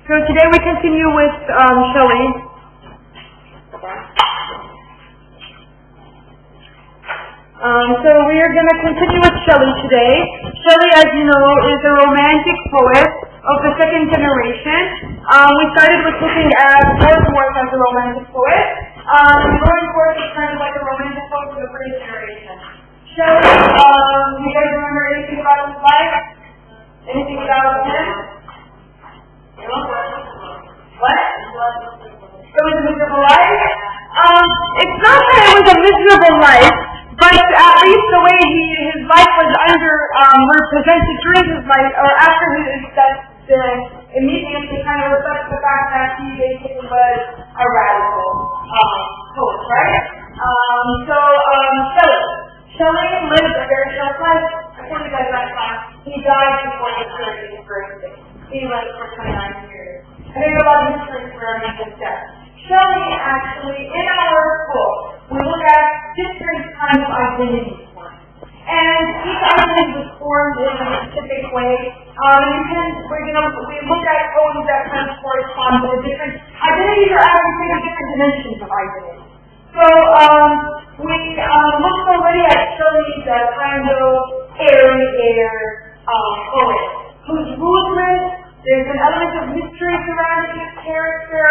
So today we continue with Shelley. So we are going to continue with Shelley today. Shelley, as you know, is a romantic poet of the second generation. We started with looking at Wordsworth as a romantic poet. Wordsworth is kind of like a romantic poet for the first generation. Shelley, you guys remember anything about his life? Anything about him? What? It was a miserable life? It's not that it was a miserable life, but at least the way his life was represented during his life, or after his death, immediately kind of reflects the fact that he basically was a radical poet, right? Shelley lived a very short life. I told you guys last time. He died before his 30th birthday. He lived for 29 years. And there's a lot of history surrounding his death. Shelley, actually, in our book, we look at different kinds of identities for him. And each identity was formed in a specific way. We look at poems that kind of correspond to the different identities, or actually the different dimensions of identity. So, we looked already at Shelley's kind of airy poet, who's ruthless. There's an element of mystery surrounding his character.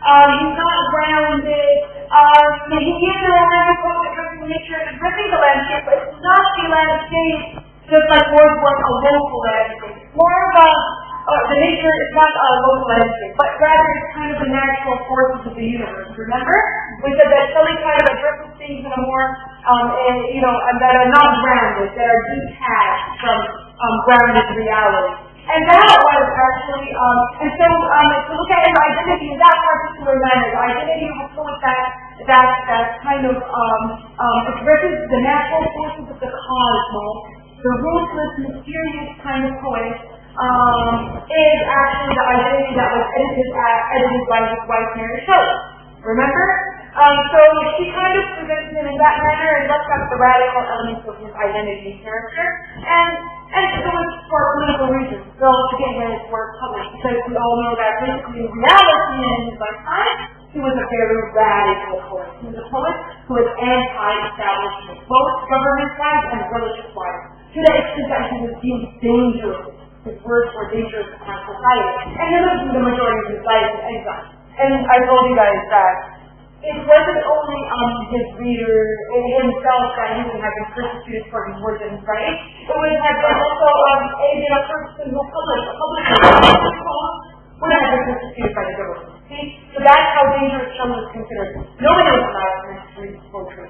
He's not grounded. He is a romantic poet that comes from nature and gripping the landscape, but it's not the landscape just like Wordsworth, a local landscape. More of the nature is not a local landscape, but rather it's kind of the natural forces of the universe. Remember? We said that Shelley kind of addresses things in a more, that are not grounded, that are detached from grounded reality. And that was actually, to look at his identity in that particular manner, the identity of a poet that kind of addresses the natural forces of the cosmos, the ruthless, mysterious kind of poet, is actually the identity that was edited by his wife, Mary Shelley. Remember? So she kind of presents him in that manner and left out the radical elements of his identity and character. And it was for political reasons. So to get his work published, because we all know that basically in reality in his lifetime, he was a very radical poet. He was a poet who was anti-establishment, both government-wise and religious-wise, to the extent that he was deemed dangerous. His words were dangerous to our society. And he lived the majority of his life in exile. And I told you guys that it wasn't only his reader himself that he was having persecuted for his words and his writing. It was also a person who published would have been persecuted by the government. See? So that's how dangerous Shelley was considered. Nobody was allowed to read his poetry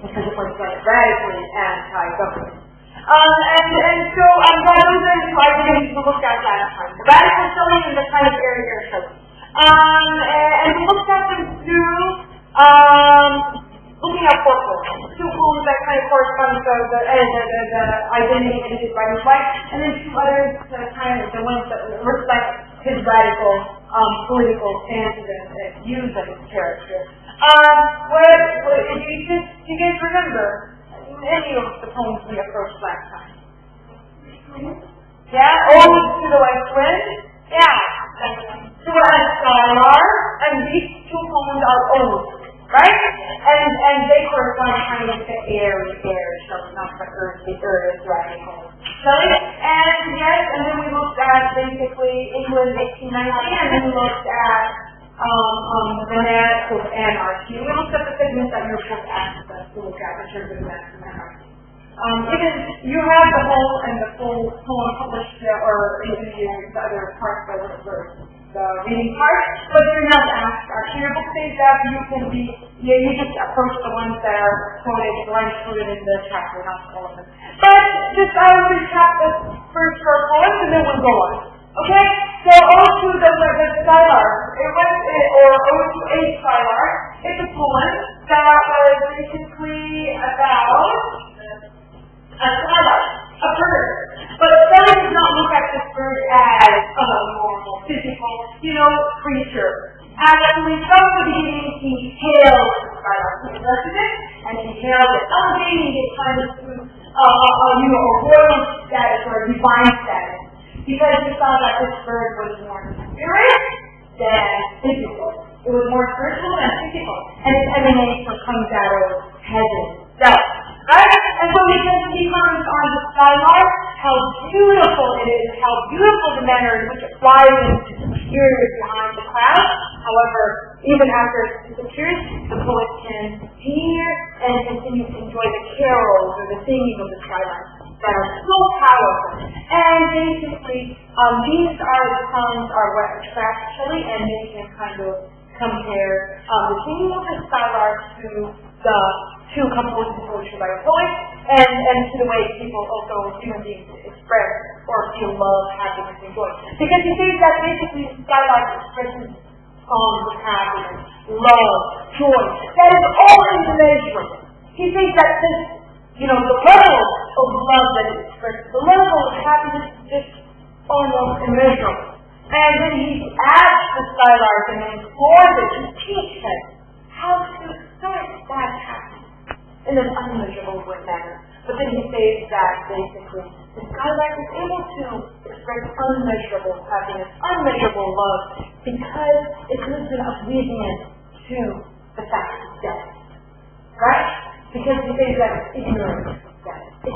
because it was radically anti-government. So those are the identities we looked at last time. The radical Shelley and the kind of airy Shelley. And we looked at them through looking at 4 poems. 2 poems that kind of correspond to the identity edited by his wife, and then 2 others that are kind of the ones that reflect his radical political stances and views of his character. Do you guys remember any of the poems we approached last time? Yeah? Ode to the West Wind? Yeah. To a Skylar, and these 2 poems are odes, right? And they correspond kind of to airy, Shelley, not the earthy, radical Shelley. And then we looked at basically England 1890, and then we looked at Bannan of anarchy. We looked at the segments that your book asked us to look at in terms of anarchy. You have the whole and the full poem published or in the other parts of the reading part, but you're not asked. Actually, your book says that you just approach the ones that are quoted in the chapter, not all of them. But just I will recap the first 4 poems and then we'll go on. Okay? So Ode to the Skylar, or Ode to a Skylar, it's a poem that was basically about a skylark, a bird. But Shelley does not look at this bird as a normal, physical, creature. Actually, from the beginning, he hailed the skylark. He nurtured it, and he hailed it, elevating it kind of to a royal status or a divine status. Because he saw that this bird was more spirit than physical. It was more spiritual than physical. And it emanates or comes out of heaven itself. Right? And so we can see on the skylark how beautiful it is, how beautiful the manner in which it flies and disappears behind the clouds. However, even after it disappears, the poet can hear and continue to enjoy the carols or the singing of the skylark that are so powerful. And basically, these are the sounds are what attract Shelley, and they can kind of compare the singing of the skylark to the two composed poetry by a poet, and to the way people also, human beings, express or feel love, happiness, and joy. Because he says that basically skylark expresses songs of happiness, love, joy. That is all immeasurable. He says that this, the level of love that it expresses, the level of happiness is just almost immeasurable. And then he adds the skylark and explores it to teach him how to express that happiness in an unmeasurable manner. But then he says that basically the skylark is able to express unmeasurable happiness, unmeasurable love, because it lives in oblivion to the fact of death. Right? Because he says that it's ignorant of death. It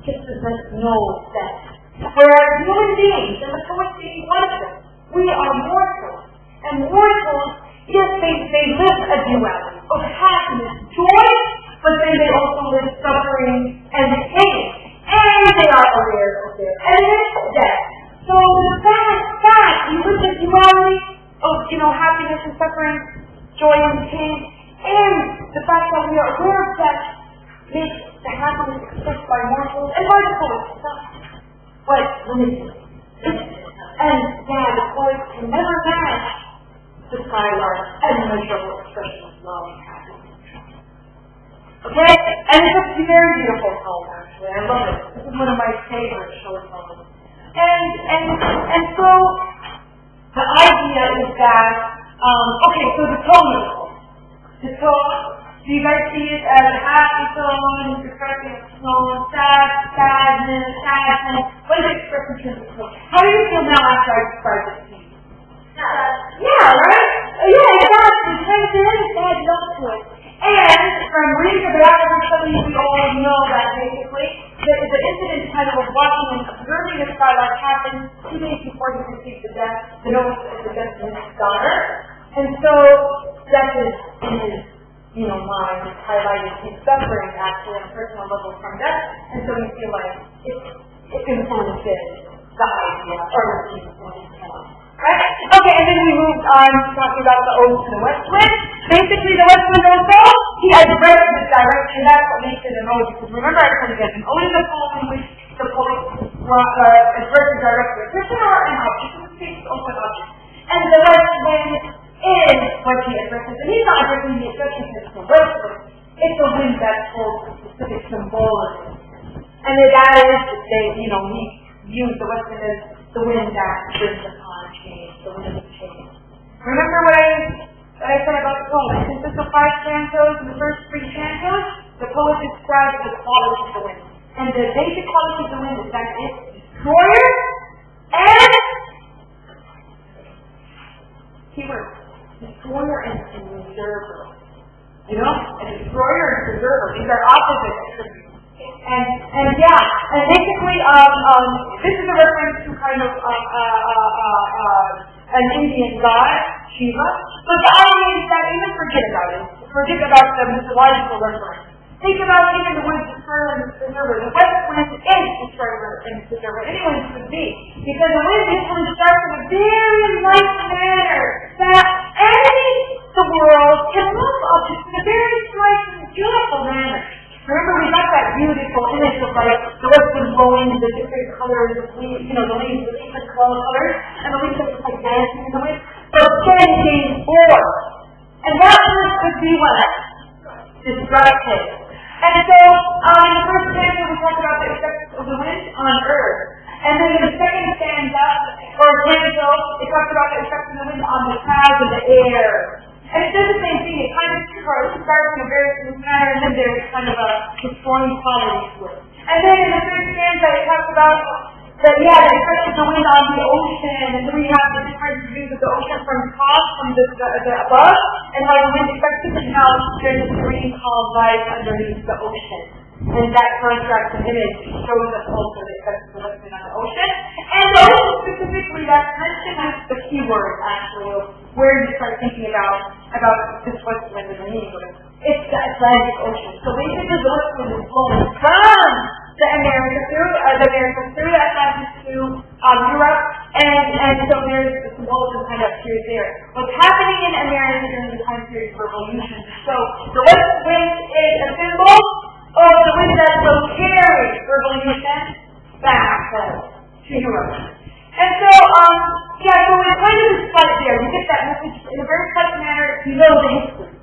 just doesn't know death. Whereas human beings, and the poet being one of them, we are mortals. And mortals, yes, they live a duality of happiness, joy, but then they also live suffering and pain. And they are aware of their enemies, death. So the fact you live the duality of, happiness and suffering, joy and pain, and the fact that we are aware of death makes the happiness expressed by mortals and by the poet itself. But limited. And the poet can never match the skylark's unmeasurable expression of love and happiness. Okay? And it's a very beautiful poem, actually. I love it. This is one of my favorite short poems. And so the idea is that, so the tone of the poem. The tone, do you guys see it as a happy tone, expressing tone, sadness? What is it expressing to the tone? How do you feel now after I describe it to you? Yeah, right? Yeah, exactly. It has note to it. And from reading the back of the study, we all know that basically the incident kind of watching and observing the skylark happened 2 days before he received the notice of the death of his daughter. And so death is in his mind, is highlighting his suffering actually on a personal level from death. And so we feel like it influences the idea or the theme in his poem. Right? Okay, and then we moved on to talking about the ode to the west wind. Basically, the west wind also, he addressed this direction. That's what makes it an ode. Because remember, I told you guys, an ode is a poem in which the poet addresses directly a person or an object. In this case, also an object. And the west wind is what he addresses. And he's not addressing the exception to the west wind. It's a wind that holds a specific symbolism. And that is to say, he views the west wind as the wind that brings upon change, the wind of change. Remember what I said about the poem? It consists of 5 stanzas. In the first 3 stanzas, the poet describes the quality of the wind. And the basic quality of the wind is that it's destroyer and keyword, destroyer and preserver. A destroyer and preserver. These are opposite attributes. And basically, this is a reference to kind of an Indian god, Shiva. But the idea is that even forget about the mythological reference. Think about even the word destroyer and preserver. The west wind is destroyer and preserver. Anyone could be. Because the wind usually starts in a very light manner that animates the world and moves objects in a very slight and beautiful manner. Remember, we got that beautiful image of the west wind blowing the different colors of leaves, the leaves with different colors, and the leaves are just like dancing in the wind. But then came forth. And that could be what? Destructive. And so, in the first stanza, we talked about the effects of the wind on earth. And then in the second stanza, it talks about the effects of the wind on the clouds and the air. And it does the same thing. It kind of starts in a very smooth manner, and then there's kind of a destroying quality to it. And then in the third stanza, it talks about the effects of the wind on the ocean, and then we have the different views from the above, and how the wind affects it, and how there's a green calm light underneath the ocean. And that contrast and image shows us also the effects of what's been on the ocean. And also specifically that tension is the key word actually of where you start thinking about this what's wind in English. It's the Atlantic Ocean. So basically the liquid is flowing from the Americas through the Atlantic to Europe, and so there's the symbolism kind of appears there. What's happening in America during the time period of revolution? So the west wind is a symbol of the wind that will carry revolution back to Europe. And so, so it's kind of this fight there. You get that message in a very cut manner, you know the history.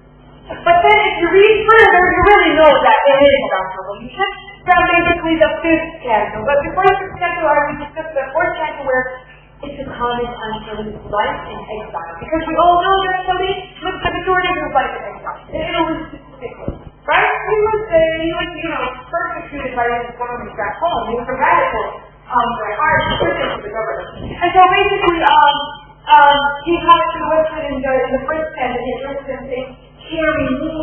But then if you read further, you really know that it is about revolution. From basically the fifth canto. But before the fifth canto, I would discuss the fourth canto where it's a comment on Shelley's life in exile. Because we all know that Shelley lived the majority of his life in exile. In Italy specifically. Right? He was persecuted by his government back home. He was a radical, hard critic of the government. And so basically, he comes to the Western in the first canto, and he addresses him saying, carry me,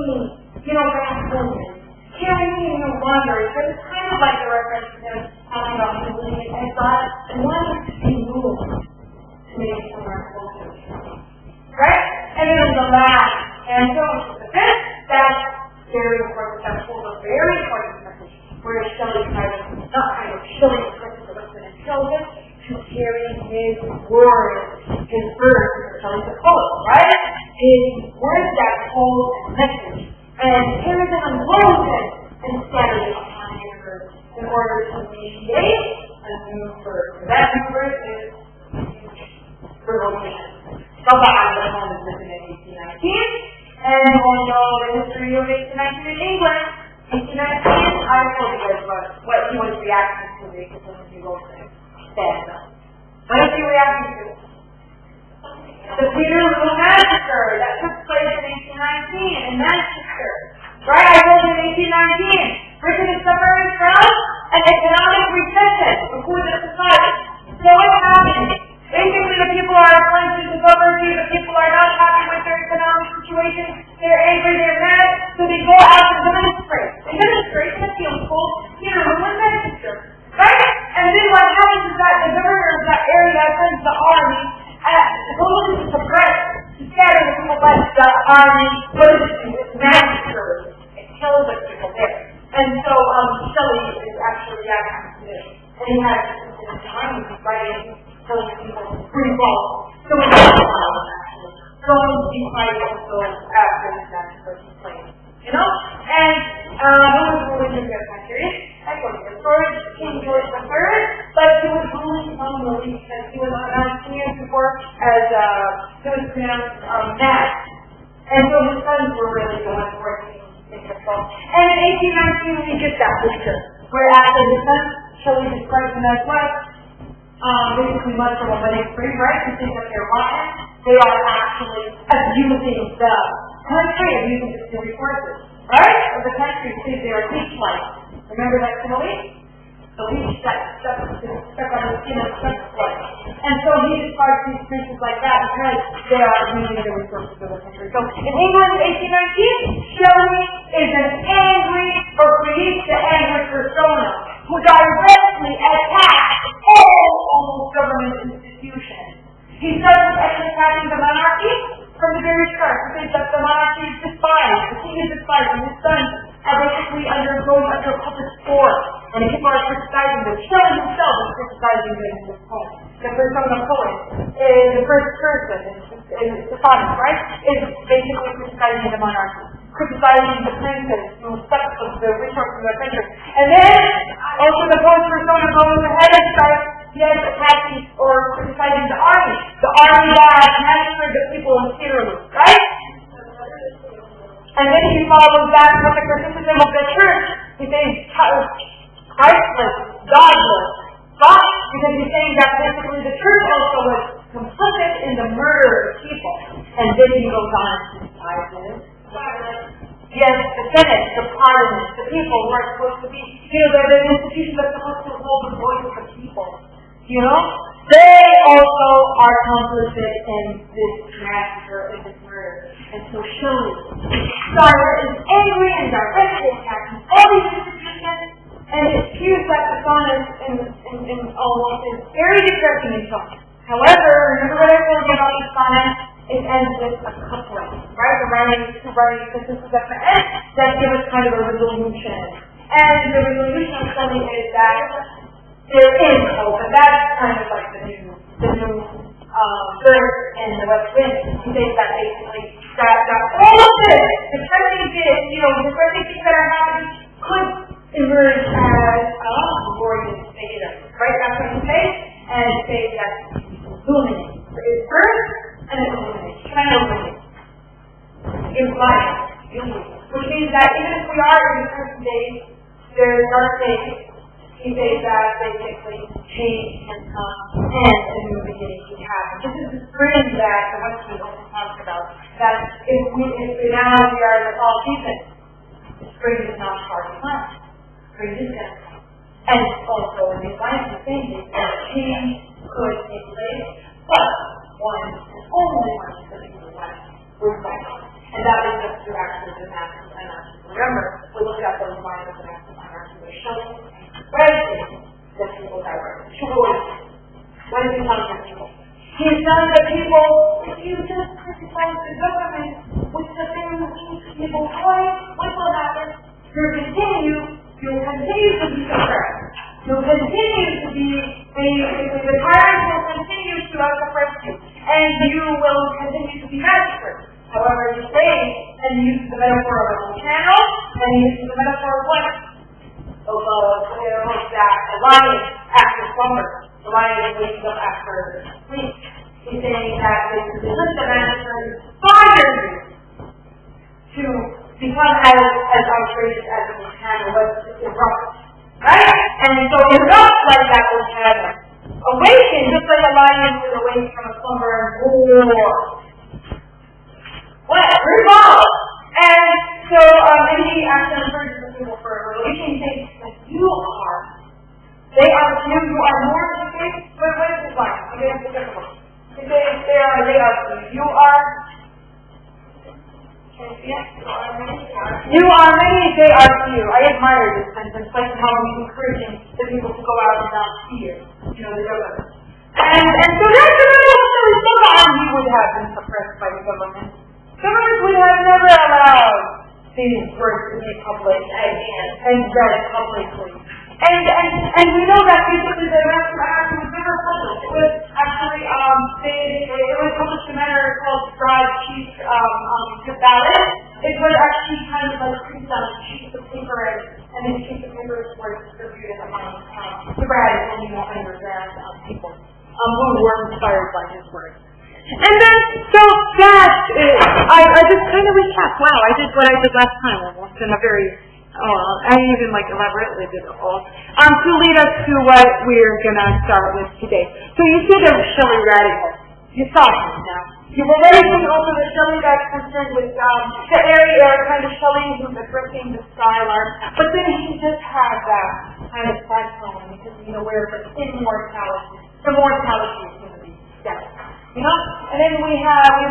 back home. Carry me in your wanderings. So it's kind of like a reference to him talking about him living in exile and wanting to be moved to make somewhere closer. Right? And then the last canto, which is the fifth, that's very important. That holds a very important message where Shelley Shelley expresses the lesson and tells us to carry his words, his verse. Shelley's a poet, right? His words that hold a message. And carry them and load them and scatter them upon the earth in order to initiate a new birth. That new birth is revolution. Bannan was written in 1819, and you all know the history of 1819 in England. 1819, I told you guys what he was reacting to because when he wrote this. What is he reacting to? The Peterloo Massacre that took place in 1819 in Manchester. Right? I told you in 1819. Britain is suffering from an economic recession before the society. So what's happening? Basically the people are opposed to poverty, the people are not happy with their economic situation, they're angry, they're mad, so they go out and demonstrate. They demonstrate in the field called Peterloo and Manchester. Right? And then what happens is that the governor of that area sends the army supposedly to suppress, to scatter the people, but the army, what does it do? It massacres. It kills the people there. And so Shelley is actually reacting to this. And he has this time he's writing, telling people to revolt. So we have a lot of actually going to be fighting also after this massacre took place. And what was the religion of that period? I told you the story of King George III, but he was ruling nominally because he was announced 2 years before as he was pronounced mad. And so his sons were really going for it in control. And in 1819 we get that picture, where after his sons, Shelley describes them as what? Basically much from a wedding free, right? You think that they're rotten. They are actually abusing the country, abusing the resources, right? Of the country, because they are leech-like. Remember that simile? The leech that stuck on the skin of the blood. And so he describes these creatures like that because they are abusing the resources of the country. So in England in 1819, Shelley is an angry, or creates the angry persona, who directly attacks all government institutions. He starts attacking the monarchy from the very start. He says that the monarchy is despised, the king is despised, and his sons are basically going under puppet force. And people are criticizing them. Shelley himself is criticizing them in this poem. The persona poet is the first person, is Stephanus, right? Is basically criticizing the monarchy, criticizing the princes who suck the resources of their country. And then also the poet's persona goes ahead and starts attacking or criticizing the army. The army that massacred the people in Peterloo, right? And then he follows back with the criticism of the church. He says Christless, godless. But because he's saying that basically the church also was complicit in the murder of people. And then he goes on to criticize this. Yes, the Senate, the Parliament, the people who are supposed to be, they're the institutions that are supposed to hold the voice of the people. They also are complicit in this massacre, in this murder. And so Shelley is angry and directly attacking all these institutions and accused that Bannan in almost a very distressing tone. However, remember what I told you about this Bannan? It ends with a couplet, right? The writing, because this is at the end, that give us kind of a resolution. And the resolution of Shelley is that there is hope, and that's kind of like the new bird in the West Wind. He says that basically that all of this, the depressing things that are happening could emerge as glorious data, right? That's what he says, and say that illuminate. It's bird and it illuminates. Trying to illuminate. In life, which means that even if we are in the present days, there's dark days. He says that basically change can come and a new beginning can happen. This is the spring that the Western also talks about. That if now we are in the fall season, the spring is not hard to find. Spring is going to come. And also in the life of things, change could take place, but one and only one is living in the West would fight on. And that leads us to actually the massive anarchy. Remember, we looked at those lines of the massive anarchy with Shelley. That people direct. What is he telling the people? He's telling the people, if you just criticize the government with the things that keep people quiet, what will happen? You'll continue to be suppressed. You'll continue to be, the tyrants will continue to suppress you, and you will continue to be massacred. However, you say, and you use the metaphor of a channel, and you use the metaphor of what? The lion after slumber, the lion wakes up after sleep. He's saying that this list of answers inspires you to become as outrageous as a volcano was to erupt. Right? And so erupt like that volcano. Awaken just like a lion would awake from a slumber and roar. What? Revolve! And so, and he actually encourages the people for a revelation. He says that you are more than the but what is this line? I'm going to be difficult. He says they are few. You are, can you see it? You are many, they are few. I admire this sentence, like how he's encouraging the people to go out and not fear, the government. And so that's the army would have been suppressed by the government. Government would have never allowed these words to be published and read publicly. And we know that basically the master action was never published. It was actually it was published in a manner called Scribe Chief Ballot. It was actually kind of like printed on sheets of paper, and these sheets of paper were distributed among Scribe and underground people who were inspired by his work. And then, so that I just kind of recap. Wow, I did what I did last time almost in a very, I even elaborately did it all. To lead us to what we're going to start with today. So you see the Shelley radical. You saw him now. You've already seen also the Shelley that's concerned with the area kind of Shelley who's addressing the style art. But then he just had that kind of backbone because where the immortality, the mortality is going to be death. And then we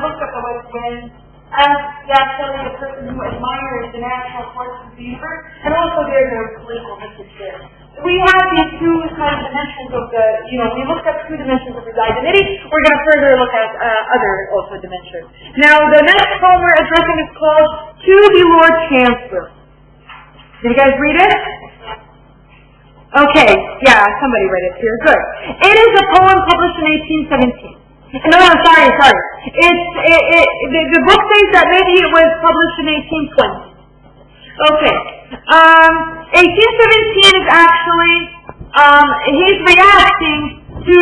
looked at the West Wind as Shelley, the person who admires the natural forces of the universe, and also there's a political message there. We have these two kind of dimensions of we looked at two dimensions of his identity. We're going to further look at other also dimensions. Now, the next poem we're addressing is called To the Lord Chancellor. Did you guys read it? Okay, yeah, somebody read it here. Good. It is a poem published in 1817. No, sorry. The book says that maybe it was published in 1820. Okay. 1817 is actually, he's reacting to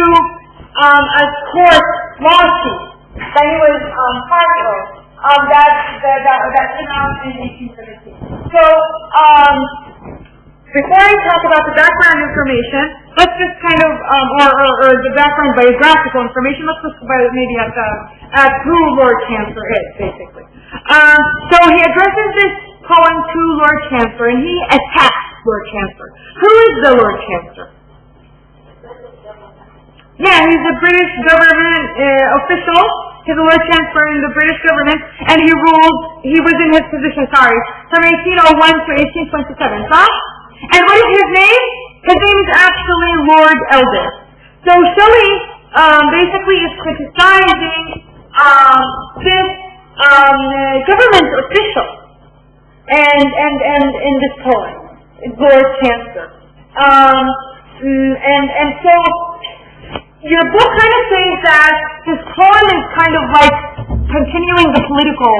a court lawsuit that he was part of, that came out in 1817. So, before I talk about the background information, let's just kind of, or the background biographical information, let's look maybe at who Lord Chancellor is, basically. So he addresses this poem to Lord Chancellor, and he attacks Lord Chancellor. Who is the Lord Chancellor? Yeah, he's a British government official. He's a Lord Chancellor in the British government, and he was in his position, from 1801 to 1827. And what is his name? His name is actually Lord Eldon. So Shelley basically is criticizing this government official and in this poem, Lord Chancellor. And so your book kind of says that this poem is kind of like continuing the political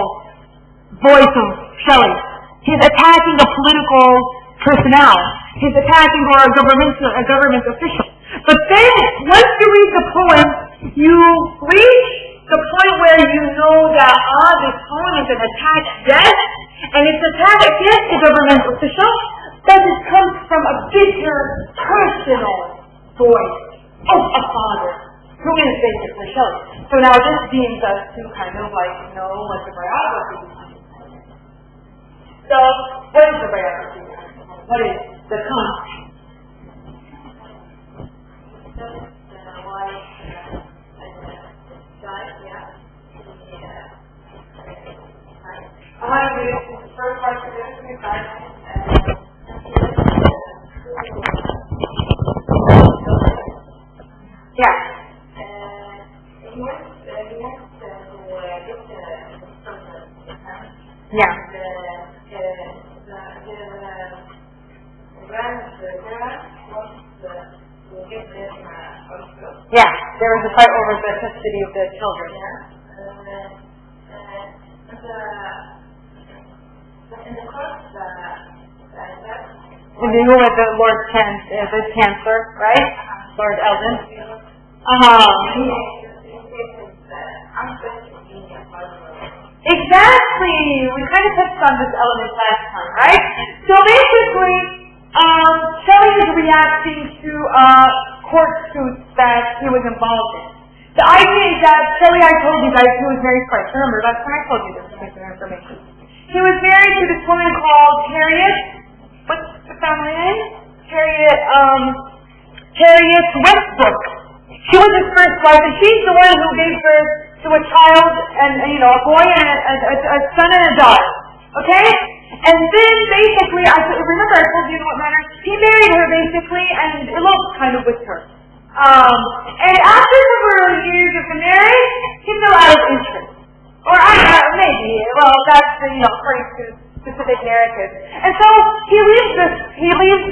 voice of Shelley. He's attacking a political personnel. He's attacking a government official. But then, once you read the poem, you reach the point where you know that this poem is an attack against, and it's an attack against a government official, but it comes from a bitter, personal voice of a father, who is basically Shelley. So now this deems us to kind of like know what the biography is. So, what is the biography? What is the context? I want to read the first part of this. Yeah. Yeah. Yeah, there was a fight over the custody of the children. And you know what the Lord Chancellor, right? Lord Eldon. Exactly. We kind of touched on this element last time, right? So basically, Shelley is reacting to court suits that he was involved in. The idea is that Shelley, I told you guys, he was married twice. Remember, that's when I told you this piece of information. He was married to this woman called Harriet. What's the family name? Harriet Westbrook. She was his first wife, and she's the one who gave birth to a child, and a boy and a son and a daughter. Okay? And then basically, remember I told you in what manner? He married her basically and eloped kind of with her. And after several years of the marriage, he fell out of interest. Or maybe, well, that's according to specific narratives. And so he leaves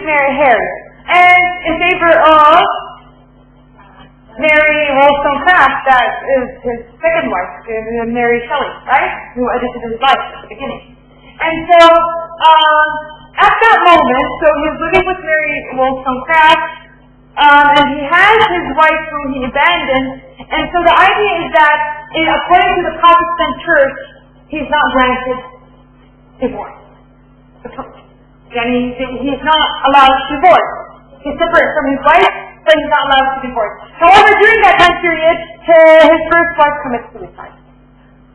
Harriet, and in favor of Mary Wollstonecraft, that is his second wife, Mary Shelley, right? Who edited his life at the beginning. And so, at that moment, so he's living with Mary Wollstonecraft, and he has his wife whom he abandoned, and so the idea is that, according to the Protestant Church, he's not granted divorce. He's not allowed to divorce. He's separate from his wife, but he's not allowed to divorce. However, during that time period, his first wife commits suicide.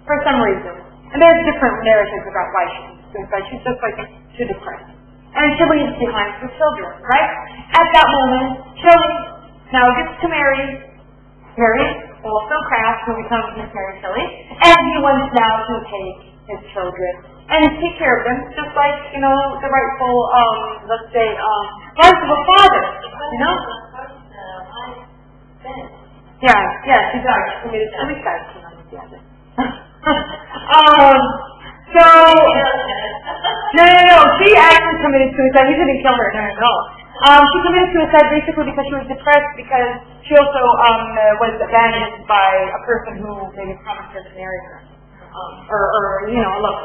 For some reason. And there's different narratives about why she commits suicide. She's just like too depressed. And she leaves behind her children, right? At that moment, Shelley now gets to marry Wollstonecraft, who becomes Miss Mary Shelley, and he wants now to take his children and take care of them, just like, the rightful, let's say, rights of a father, Yeah, she died. She committed suicide. No. She actually committed suicide. He didn't kill her, not at all. She committed suicide basically because she was depressed, because she also was abandoned by a person who maybe promised her to marry her, or look,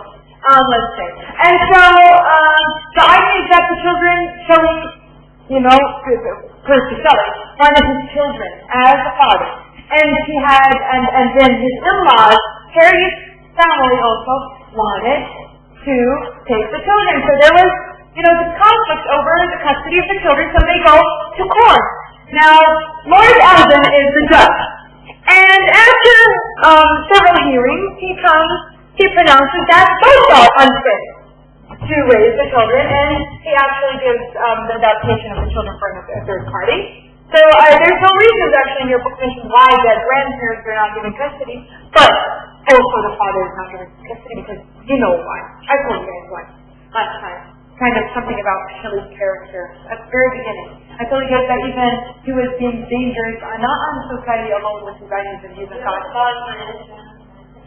let's say. And so the idea is that the children, Shelley, Percy Shelley, wanted his children as a father, and he had, and then his in-laws, Harriet's family also wanted to take the children. So there was, this conflict over the custody of the children, so they go to court. Now, Lord Eldon is the judge. And after several hearings, he pronounces that both are unfit to raise the children, and he actually gives the adoption of the children for a third party. So there's no reasons actually in your book mention why the grandparents are not given custody, but also the father is not given custody because you know why. I told you guys why last time. Kind of something about Shelley's character at the very beginning. I told you guys that even he was being dangerous, not on society alone with his ideas and views and thoughts.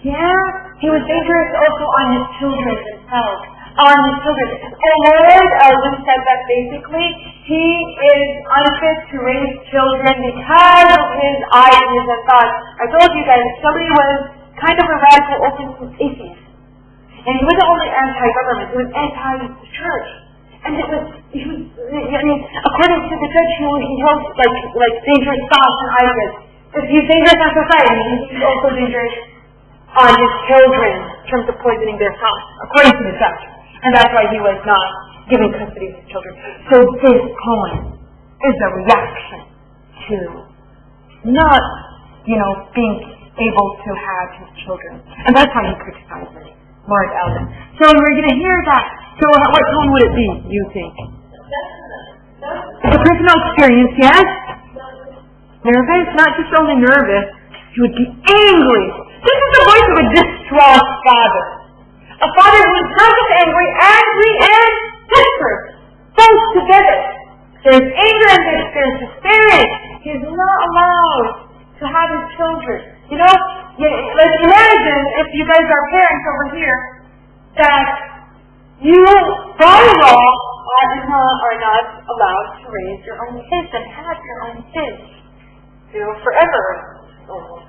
Yeah, he was dangerous also on his children themselves. On his children. And Lord Eldon said that basically he is unfit to raise children because of his ideas and thoughts. I told you guys Shelley was kind of a radical open atheist. And he wasn't only anti-government, he was anti-church. And according to the judge, he held like dangerous thoughts and ideas. If he's dangerous on society, he's also dangerous on his children in terms of poisoning their thoughts, according to the judge. And that's why he was not giving custody to his children. So this poem is a reaction to not, being able to have his children. And that's why he criticizes Lord Eldon. So we're going to hear that. So what tone would it be, you think? It's a personal experience, yes? Nervous? Not just only nervous. He would be angry. This is the voice of a distraught father. A father who is not just angry and desperate. Both together. There's anger and there's despair. He is not allowed to have his children. Let's imagine if you guys are parents over here that you, by law, are not allowed to raise your own kids and have your own kids. Forever. Almost.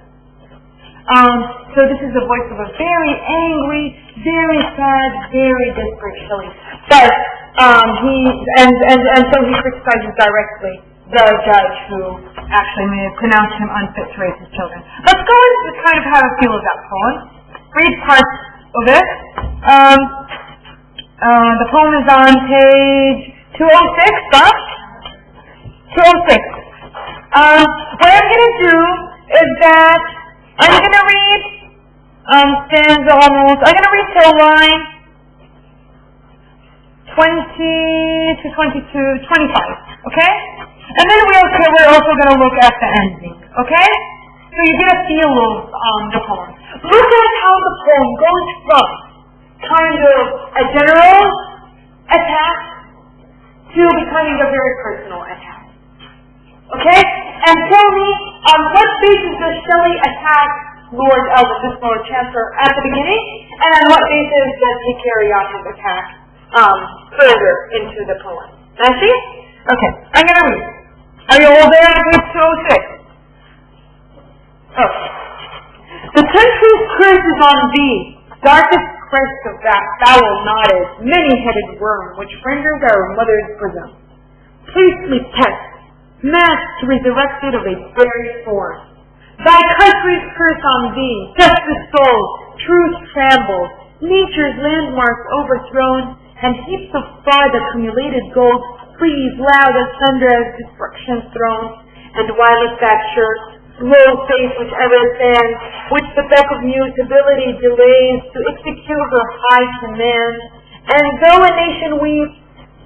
So this is the voice of a very angry, very sad, very desperate Shelley. But so he criticizes directly the judge who actually may have pronounced him unfit to raise his children. Let's go into kind of how to feel of that poem. Read parts of it. The poem is on page 206, huh? 206. What I'm going to do is that I'm going to read stanza almost. I'm going to read till line 20 to 22, 25, okay? And then we're also going to look at the ending, okay? So you get a feel of the poem. Look at how the poem goes from kind of a general attack to becoming a very personal attack. Okay? And tell me, on what basis does Shelley attack Lord Eldon, this Lord Chancellor, at the beginning? And on what basis does he carry on his attack further into the poem? Nancy? Okay, I'm going to read. Are you all there on page 206? Oh. The country's curse is on thee, darkest crest of that foul-knotted, many-headed worm which renders our mother's bosom. Priestly pest, masked resurrected of a buried form. Thy country's curse on thee, justice souls, truth trampled, nature's landmarks overthrown, and heaps of fraud accumulated gold freeze loud asunder as destruction's thrown. And while at that shirt, slow face which ever stands, which the beck of mutability delays to execute her high command, and though a nation weeps,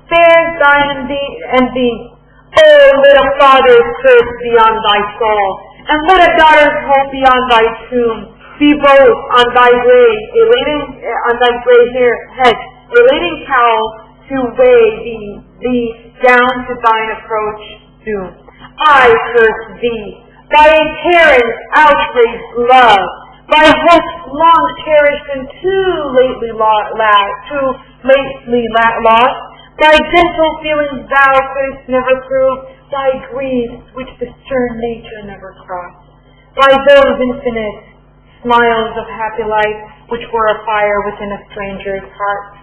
spares thine and thee. Oh, let a father's curse be on thy soul, and let a daughter's hope be on thy tomb. Be both on thy grave, on thy gray head, a leading cowl to weigh thee down to thine approach doom. I curse thee, by a parent's outraged love, by hopes long cherished and too lately lost, thy gentle feelings thou couldst never prove, thy griefs which the stern nature never crossed, by those infinite smiles of happy life which were a fire within a stranger's heart,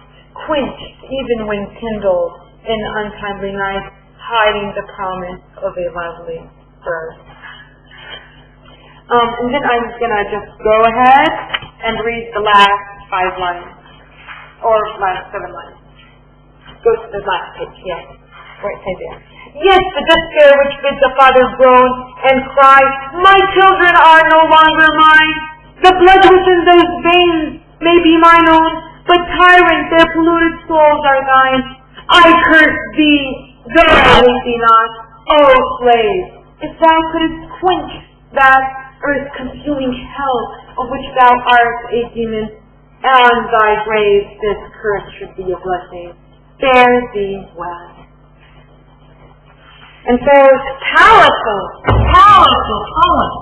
quenched even when kindled in untimely night, hiding the promise of a lovely birth. And then I'm going to just go ahead and read the last 5 lines, or last 7 lines. Go to the last page, yes, where it says there. Yes, the despair which bids the father groan and cry, my children are no longer mine. The blood within those veins may be mine own, but tyrant, their polluted souls are thine. I curse thee, though I hate thee not. O slave, if thou couldst quench that earth-consuming hell of which thou art a demon, and thy grave this curse should be a blessing. Fare thee well. And so it's powerful poem.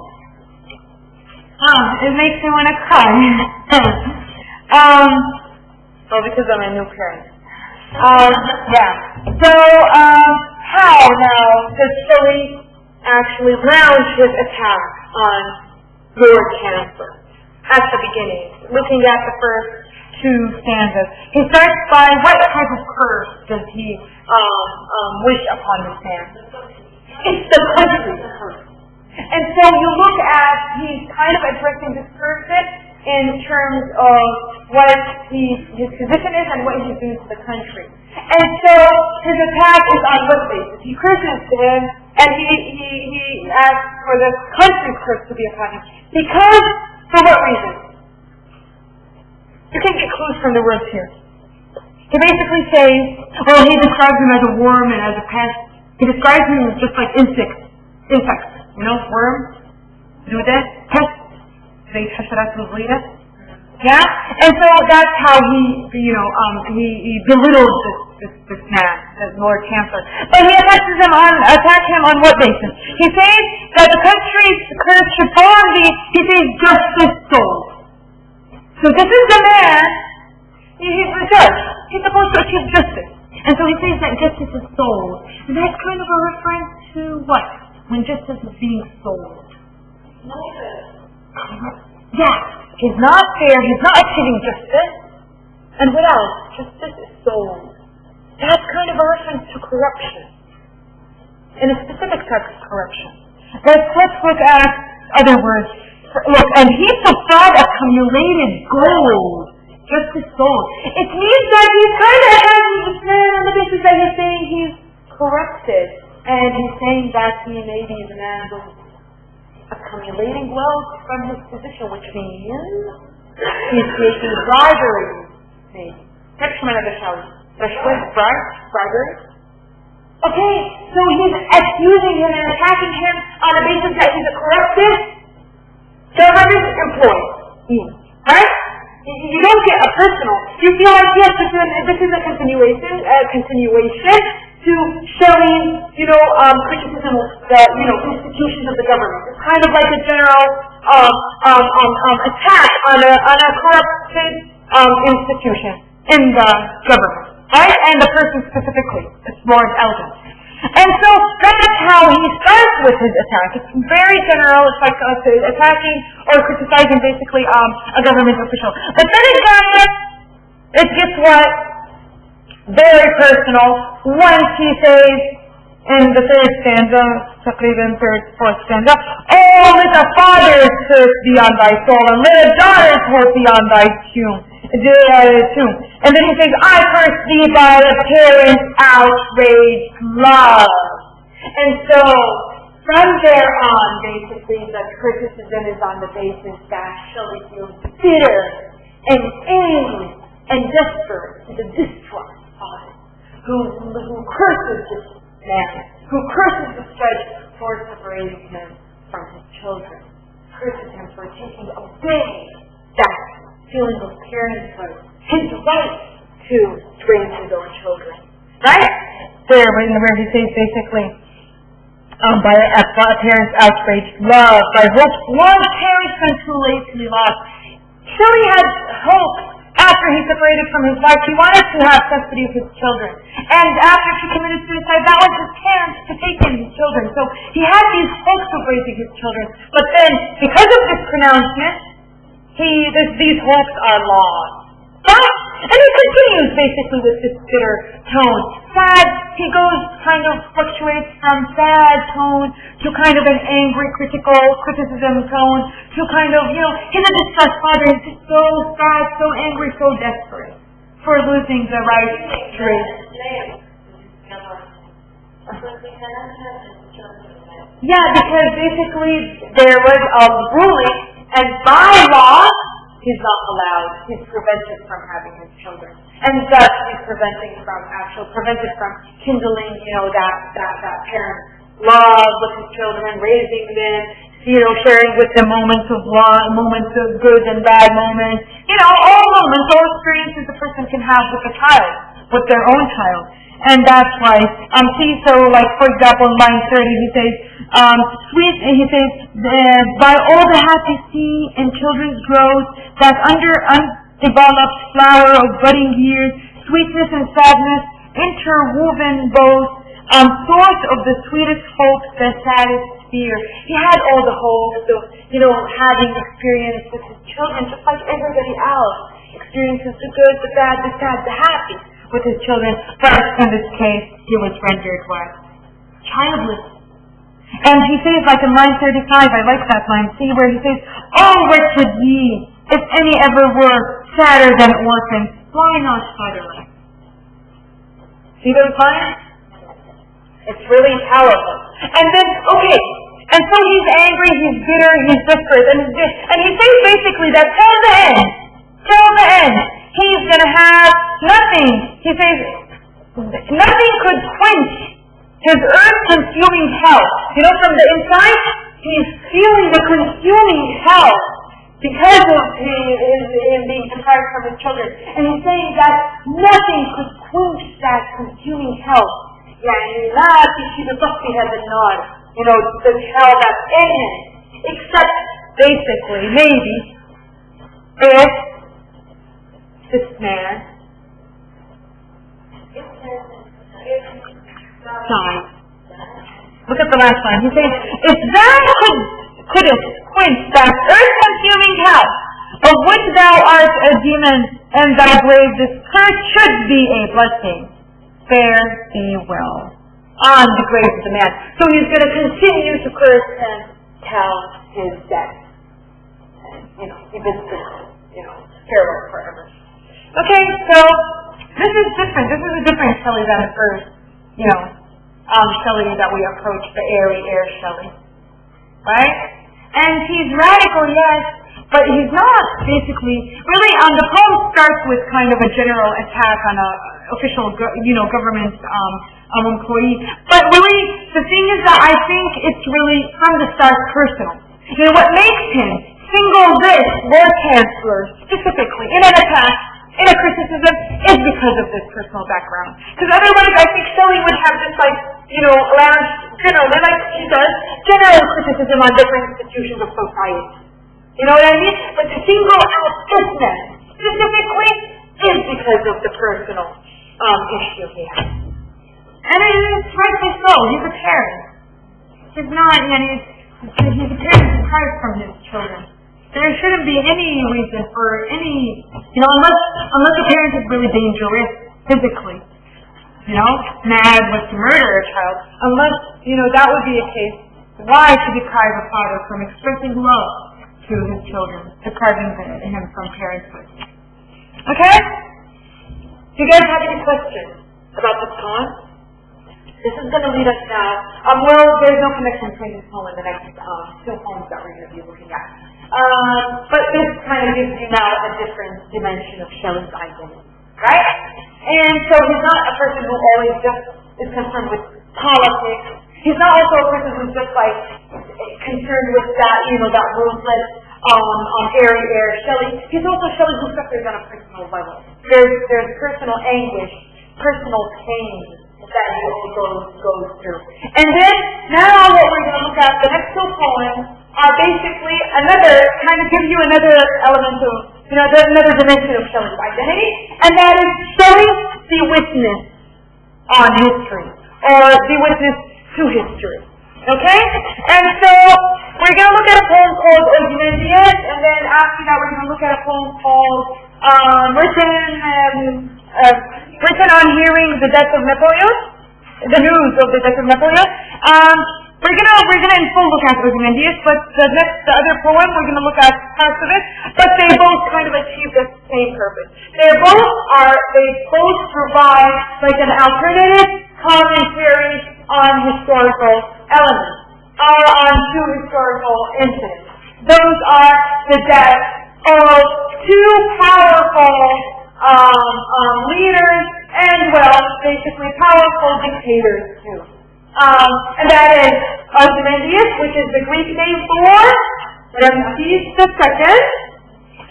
It makes me want to cry. Well, because I'm a new parent. Yeah. So, how now does Shelley actually launch his attack on Lord Chancellor? At the beginning, looking at the first two stanzas, he starts by what type of curse does he wish upon this man? It's the country's curse. And so you look at, he's kind of addressing this person in terms of what his position is and what he's doing to the country. And so his attack is on what basis? He curses him, and he asks for the country's curse to be upon him. Because, for what reason? You can get clues from the words here. He basically says, well, he describes him as a worm and as a pest. He describes him as just like insects, worm, do that, pest. Yeah? And so that's how he belittles this man, this Lord Chancellor. But he attack him on what basis? He says that the country's curse should fall on thee, he says, justice soul. So this is the man, he's the judge. He's supposed to achieve justice. And so he says that justice is sold. And that's kind of a reference to what? When justice is being sold. Yeah, he's not fair, he's not achieving justice. And what else? Justice is sold. That's kind of a reference to corruption. In a specific type of corruption. Let's look at other words. Look, and he supplied accumulated gold. Justice sold. It means that he's kind of having this man on the basis that he's saying he's corrupted. And he's saying that he may be the man who's accumulating wealth from his position, which means he's taking bribery. Bribery. Okay, so he's accusing him and attacking him on the basis that he's a corrupted government employee. Right? You don't get a personal. You feel like, yes, this is a continuation to showing, criticism of the, institutions of the government. It's kind of like a general attack on a corrupted institution in the government, right? And the person specifically, it's Lord Eldon. And so that's how he starts with his attack. It's very general. It's like attacking or criticizing basically a government official. But then it gets what? Very personal. Once he says in the third stanza, fourth stanza, oh, let a father's curse be on thy soul, and let a daughter's hope be on thy tomb. And then he says, I curse thee by a parent's outraged love. And so, from there on, basically, the criticism is on the basis that Shelley feels bitter and angry and desperate to the distrust of it, who curses this man, who curses the judge for separating him from his children, curses him for taking away that feeling of parenthood, his right to raise his own children. Right? There, where he says basically, by a parent's outraged love, by hopes long cherished and too lately lost. Shelley had hope after he separated from his wife. He wanted to have custody of his children. And after she committed suicide, that was his chance to take in his children. So he had these hopes of raising his children. But then, because of this pronouncement, these hopes are lost. And he continues basically with this bitter tone. Sad, he fluctuates from sad tone to kind of an angry, criticism tone to kind of, he's a distressed father. He's just so sad, so angry, so desperate for losing the right to raise. Yeah, because basically there was a ruling, and by law, he's not allowed. He's prevented from having his children, and thus he's prevented from kindling, that parent love with his children, raising them, sharing with them moments of love, moments of good and bad moments, all moments, all experiences a person can have with a child, with their own child. And that's why, so like, for example, in line 30, he says, by all the happy see in children's growth, that under undeveloped flower of budding years, sweetness and sadness, interwoven both, source of the sweetest hope, the saddest fear. He had all the hopes of, having experience with his children, just like everybody else. Experiences the good, the bad, the sad, the happy with his children. But in this case, he was rendered what? Childless. And he says, like in line 35, I like that line, see where he says, "Oh, wretched ye, if any ever were sadder than orphans, why not fatherless?" See those lines? It's really powerful. And then, okay, and so he's angry, he's bitter, he's desperate, and he says basically that till the end, he's going to have nothing. He says, nothing could quench his earth-consuming hell. From the inside, he's feeling the consuming hell because of him being deprived from his children. And he's saying that nothing could quench that consuming hell. يعني لا تشي بطفي هذا النار, the hell that's in him, except basically, maybe, if this man died. Look at the last line. He says, if thou couldst quench that earth-consuming hell, of which thou art a demon, and thy grave this curse should be a blessing, fare thee well on the grave of the man. So he's going to continue to curse him till his death. And, he visits farewell forever. Okay, so this is different. This is a different Shelley than the first, Shelley that we approached, the airy air Shelley. Right? And he's radical, yes, but he's not basically, really, the poem starts with kind of a general attack on a official, government employee. But really, the thing is that I think it's really from the start personal. What makes him single this war chancellor specifically in an attack, in a criticism, is because of this personal background. Because otherwise, I think Shelley would have just like he does, general criticism on different institutions of society. You know what I mean? But to single out this man specifically is because of the personal issue he has. And it's rightly so. He's a parent. He's not, he's a parent deprived from his children. There shouldn't be any reason for any, unless a parent is really dangerous physically, mad was to murder a child, unless, that would be a case, why to deprive a father from expressing love to his children, depriving him from parenthood. Okay? Do you guys have any questions about this poem? This is going to lead us now. There's no connection between this poem and the next two poems that we're going to be looking at. But this kind of gives you now a different dimension of Shelley's identity, right? And so he's not a person who always just is concerned with politics. He's not also a person who's just concerned with that, that ruthless, airy air Shelley. He's also Shelley who suffers on a personal level. There's personal anguish, personal pain that he goes through. And then, now what we're going to look at, the next two poems are basically give you another element of, another dimension of Shelley's identity, and that is Shelley's the witness on history, or the witness to history. Okay? And so, we're going to look at a poem called Ozymandias, and then after that we're going to look at a poem called, written on hearing the death of Napoleon, the news of the death of Napoleon. We're gonna in full look at Ozymandias, but the other poem we're gonna look at parts of it. But they both kind of achieve the same purpose. They both provide an alternative commentary on historical elements, or on two historical incidents. Those are the death of two powerful leaders and, basically powerful dictators too. And that is Ozymandias, which is the Greek name for Ramses II,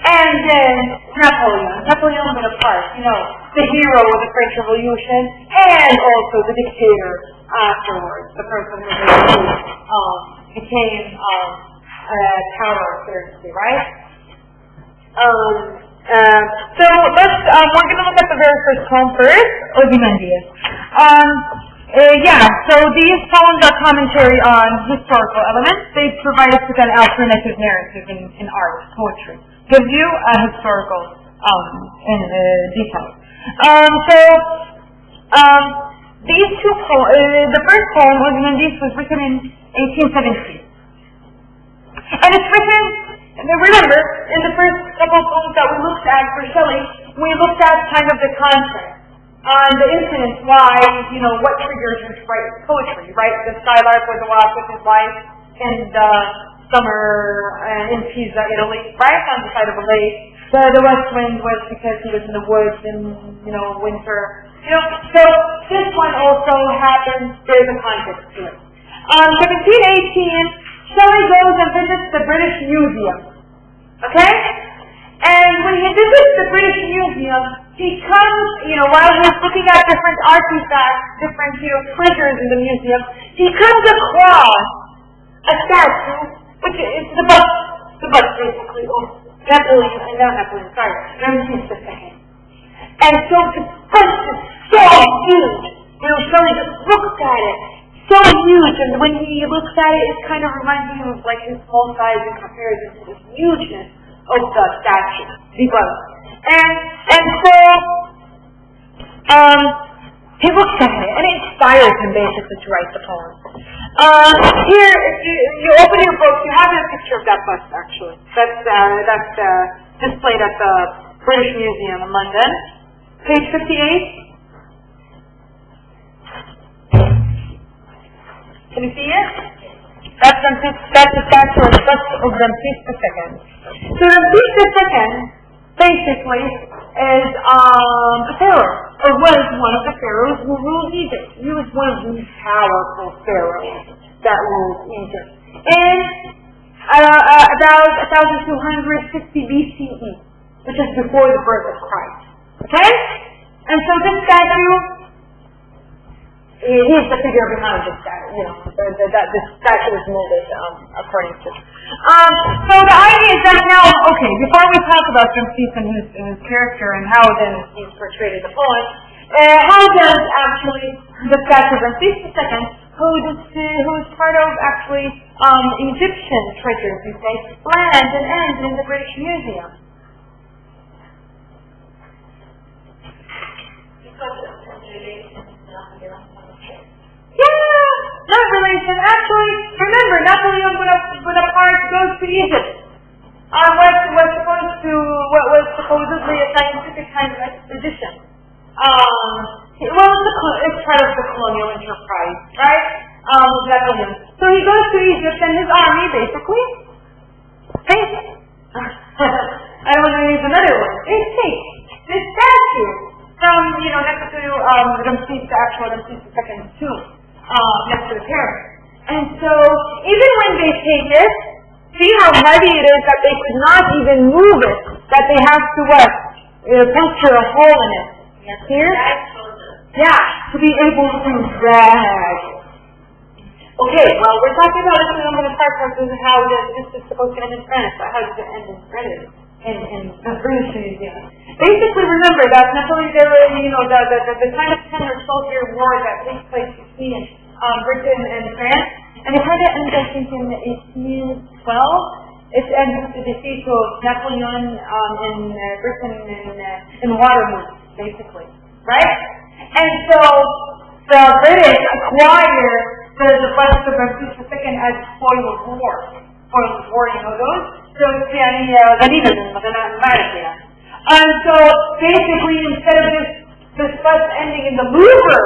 and then Napoleon. Napoleon Bonaparte, the hero of the French Revolution, and also the dictator afterwards, the person who became power, seriously, right? So we're going to look at the very first poem first, Ozymandias. So these poems are commentary on historical elements. They provide us with an alternative narrative in art, poetry. Gives you a historical detail. These two poems, the first poem, Ozymandias, was written in 1817. And it's written, remember, in the first couple of poems that we looked at for Shelley, we looked at kind of the context on the incidents why, what triggers him to write poetry, right? The skylark was a walk with his wife in the summer in Pisa, Italy, right? On the side of a lake. The west wind was because he was in the woods in, winter. So this one also happens, there's a context to it. 1718, Shelley goes and visits the British Museum. Okay? And when he visits the British Museum, he comes, while he's looking at different artifacts, different, treasures in the museum, he comes across a statue, which is the bust basically, Ramses II. And so the bust is so huge. Shelley just looks at it. So huge, and when he looks at it, it kind of reminds him of like his small size in comparison to the hugeness of the statue, the bust. And so he looks at it, and it inspires him basically to write the poem. Here, if you open your book, you have a picture of that bust actually. That's displayed at the British Museum in London, page 58. Can you see it? That's the statue of Ramses II. So Ramses II basically is a pharaoh, or was one of the pharaohs who ruled Egypt. He was one of these powerful pharaohs that ruled Egypt in about 1260 BCE, which is before the birth of Christ. Okay? And so this statue, he's the figure behind this statue, this statue is molded according to. So the idea is that now, okay, before we talk about Ramses and his character and how then he's portrayed in the poem, how does actually the statue of Ramses II, who is part of actually Egyptian treasures, you say, land and ends in the British Museum? Yeah, not relation. Actually, remember, Napoleon Bonaparte goes to Egypt on what was supposedly a scientific kind of expedition. It's part of the colonial enterprise, right? Napoleon. So he goes to Egypt, and his army basically takes. I don't want to use another word. They take this statue from next to Ramses, the actual Ramses II's tomb. Next to the pyramid. And so, even when they take it, see how heavy it is that they could not even move it, that they have to puncture a hole in it. Here? Yeah, to be able to drag. Okay, well, we're talking about this, and I'm going to start talking about how this is supposed to end in France, but how does it end in France? In the British Museum. Basically, remember that Napoleon, the kind of 10 or 12-year war that takes place between Britain and France, and it kind of ends, I think, in 1812. It ends with the defeat of Napoleon in Britain in Waterloo, basically, right? And so the British acquire the bust of Ramses II as spoil of war. Spoil of war, those? So it's and so basically, instead of this bust ending in the Louvre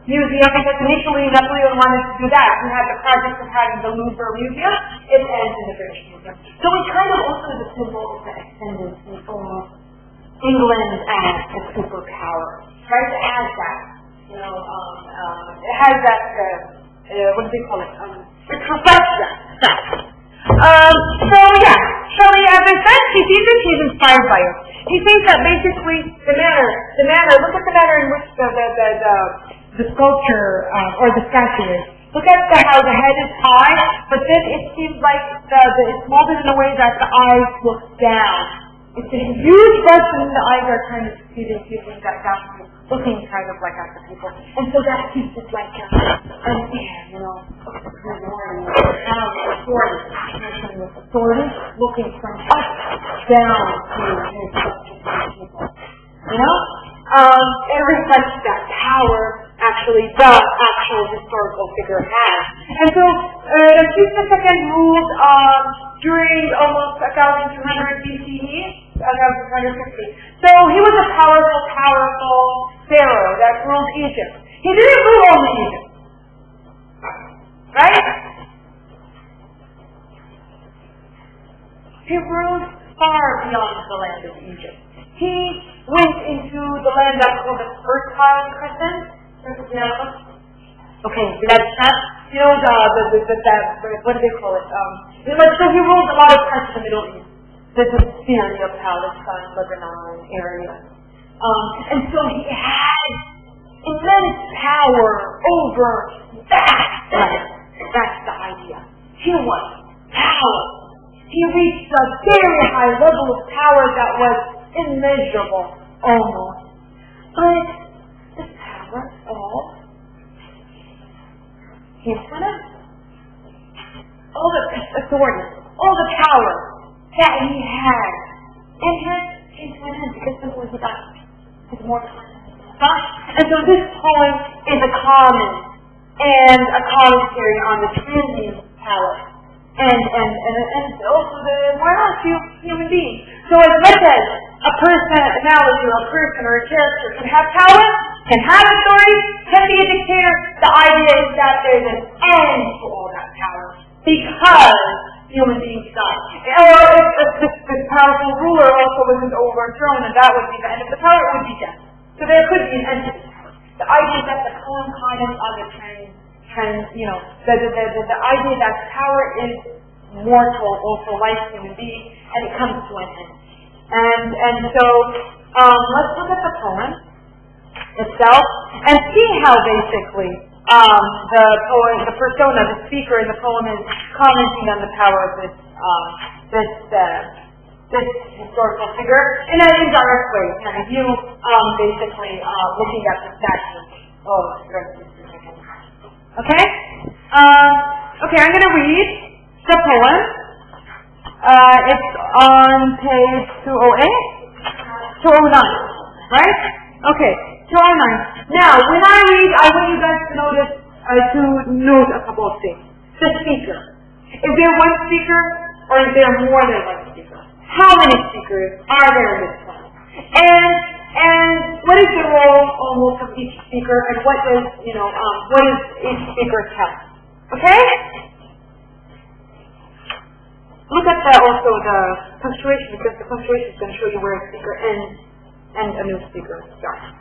Museum, because initially Napoleon wanted to do that, he had the project of having the Louvre Museum, it ends in the British Museum. So it kind of also is a symbol of the ascendancy of England as a superpower. Right? It has that. It has that what do they call it? It reflects that. So yeah, Shelley, as I said, she sees that she's inspired by it. He thinks that basically the manner, look at the manner in which the sculpture, or the statue is. Look at how the head is high, but then it seems like it's molded in a way that the eyes look down. It's a huge brush and the eyes are kind of feeding that down, looking kind of like at the people. And so that keeps it like, authority, looking from up down to his people. It reflects that power actually the actual historical figure has. And so, Ramses II ruled during almost 1200 BCE, 1250. So he was a powerful pharaoh that ruled Egypt. He didn't rule only Egypt, right? He ruled far beyond the land of Egypt. He went into the land that's called the Fertile Crescent. Okay, that's not, what do they call it? So he ruled a lot of parts of the Middle East. The Syria, Palestine, Lebanon area. And so he had immense power over that land. That's the idea. He was power. He reached a very high level of power that was immeasurable, almost. But this power all came to an end. All the authority, all the power that he had in him came to an end because simply he died. His mortal. And so this poem is a comment and a commentary on the transient power and also the morality of human beings. So as much as a personality or a person or a character can have power, can have authority, can be a dictator, the idea is that there's an end to all that power because human beings die. Or if this powerful ruler also wasn't overthrown and that would be the end of the power, it would be death. So there could be an end to this power. The idea that the poem kind of the idea that power is mortal, also like human being, and it comes to an end. And so let's look at the poem itself and see how basically the persona, the speaker in the poem is commenting on the power of this historical figure in an indirect way. Kind of you basically looking at the statue. Okay? Okay, I'm going to read the poem. It's on page 208, 209, right? Okay, 209. Now, when I read, I want you guys to note a couple of things. The speaker. Is there one speaker, or is there more than one speaker? How many speakers are there in this poem? And what is the role almost of each speaker, and what does what does each speaker tell? Okay? Look at also the punctuation, because the punctuation is going to show you where a speaker ends and a new speaker starts.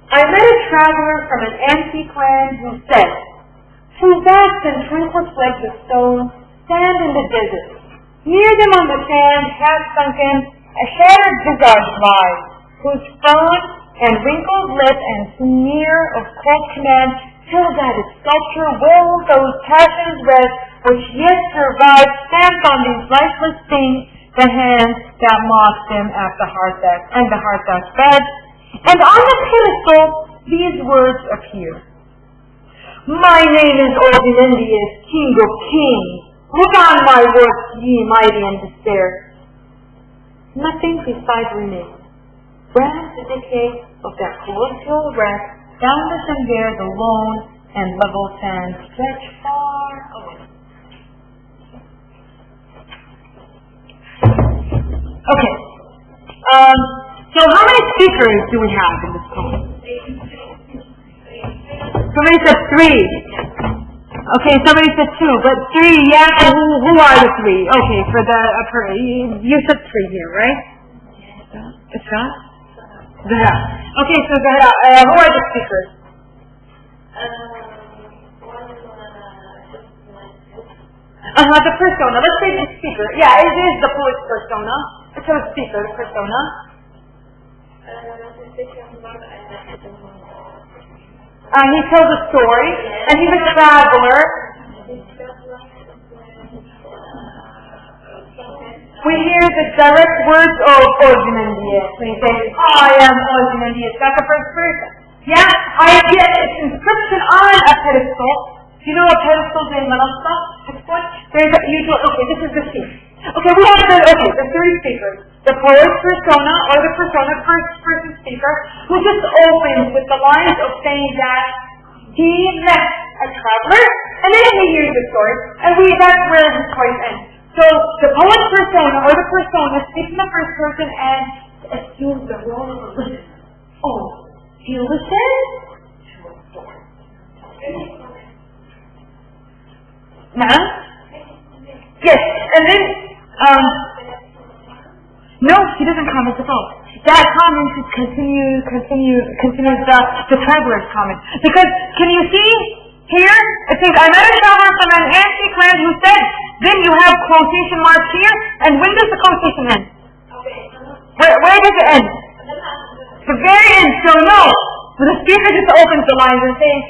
I met a traveler from an antique land who said, "Two vast and tranquil slabs of stone stand in the desert. Near them on the sand, half-sunken, a shattered visage lies, whose frown and wrinkled lip and sneer of cold command tell that its sculpture will those passions rest which yet survive stamped on these lifeless things, the hand that mocks them at the heart that's fed. And on the pedestal these words appear. My name is Ozymandias, King of Kings. Look on my works, ye mighty in despair. Nothing besides remains. Brand the decay of that colossal wreck. Boundless and bare, the lone and level sands stretch far away." Okay. So how many speakers do we have in this poem? Somebody said 3. Okay, somebody said 2, but 3, yeah, who are the 3? Okay, you said 3 here, right? It's not? Zahra. Okay, so Zahra, who are the speakers? The persona. Let's say the speaker. Yeah, it is the poet's persona. It's a speaker, the persona. He tells a story, and he's a traveler. We hear the direct words of Ozymandias when he says, I am Ozymandias. That's the first person. Yeah, I get its inscription on a pedestal. Do you know what pedestals in Manasa? There's a usual, okay, this is the speaker. Okay, we have the three speakers. The poet's persona, or the persona, first person speaker, who just opens with the lines of saying that he met a traveler, and then he hears the story, and that's where his story ends. So the poet's persona, or the persona, speaks in the first person and assumes the role of a listener. Oh, he listens to a story. Now? Yes, and then, no, he doesn't comment at all. That comment is continues the traveler's comment. Because, can you see here? It says, I met a traveler from an antique land who said, then you have quotation marks here, and when does the quotation end? Where does it end? The very end, so no. So the speaker just opens the lines and says,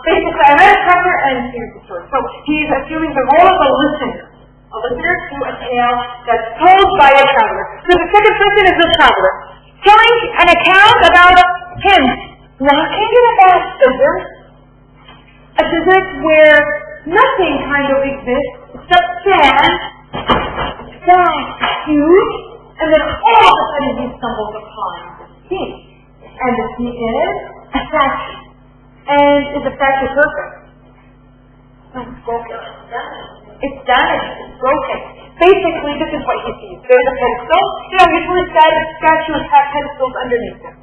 basically, I met a traveler and here's the story. So he's assuming the role of a listener to a tale that's told by a traveler. So the second person is the traveler, telling an account about him walking in a vast desert, a desert where nothing kind of exists except sand, sky huge, and then all of a sudden he stumbles upon the sea. And the sea is a statue. And is the statue perfect? It's broken. It's damaged. It's broken. Basically, this is what he sees. There's a pedestal. You know, usually statues have pedestals underneath them.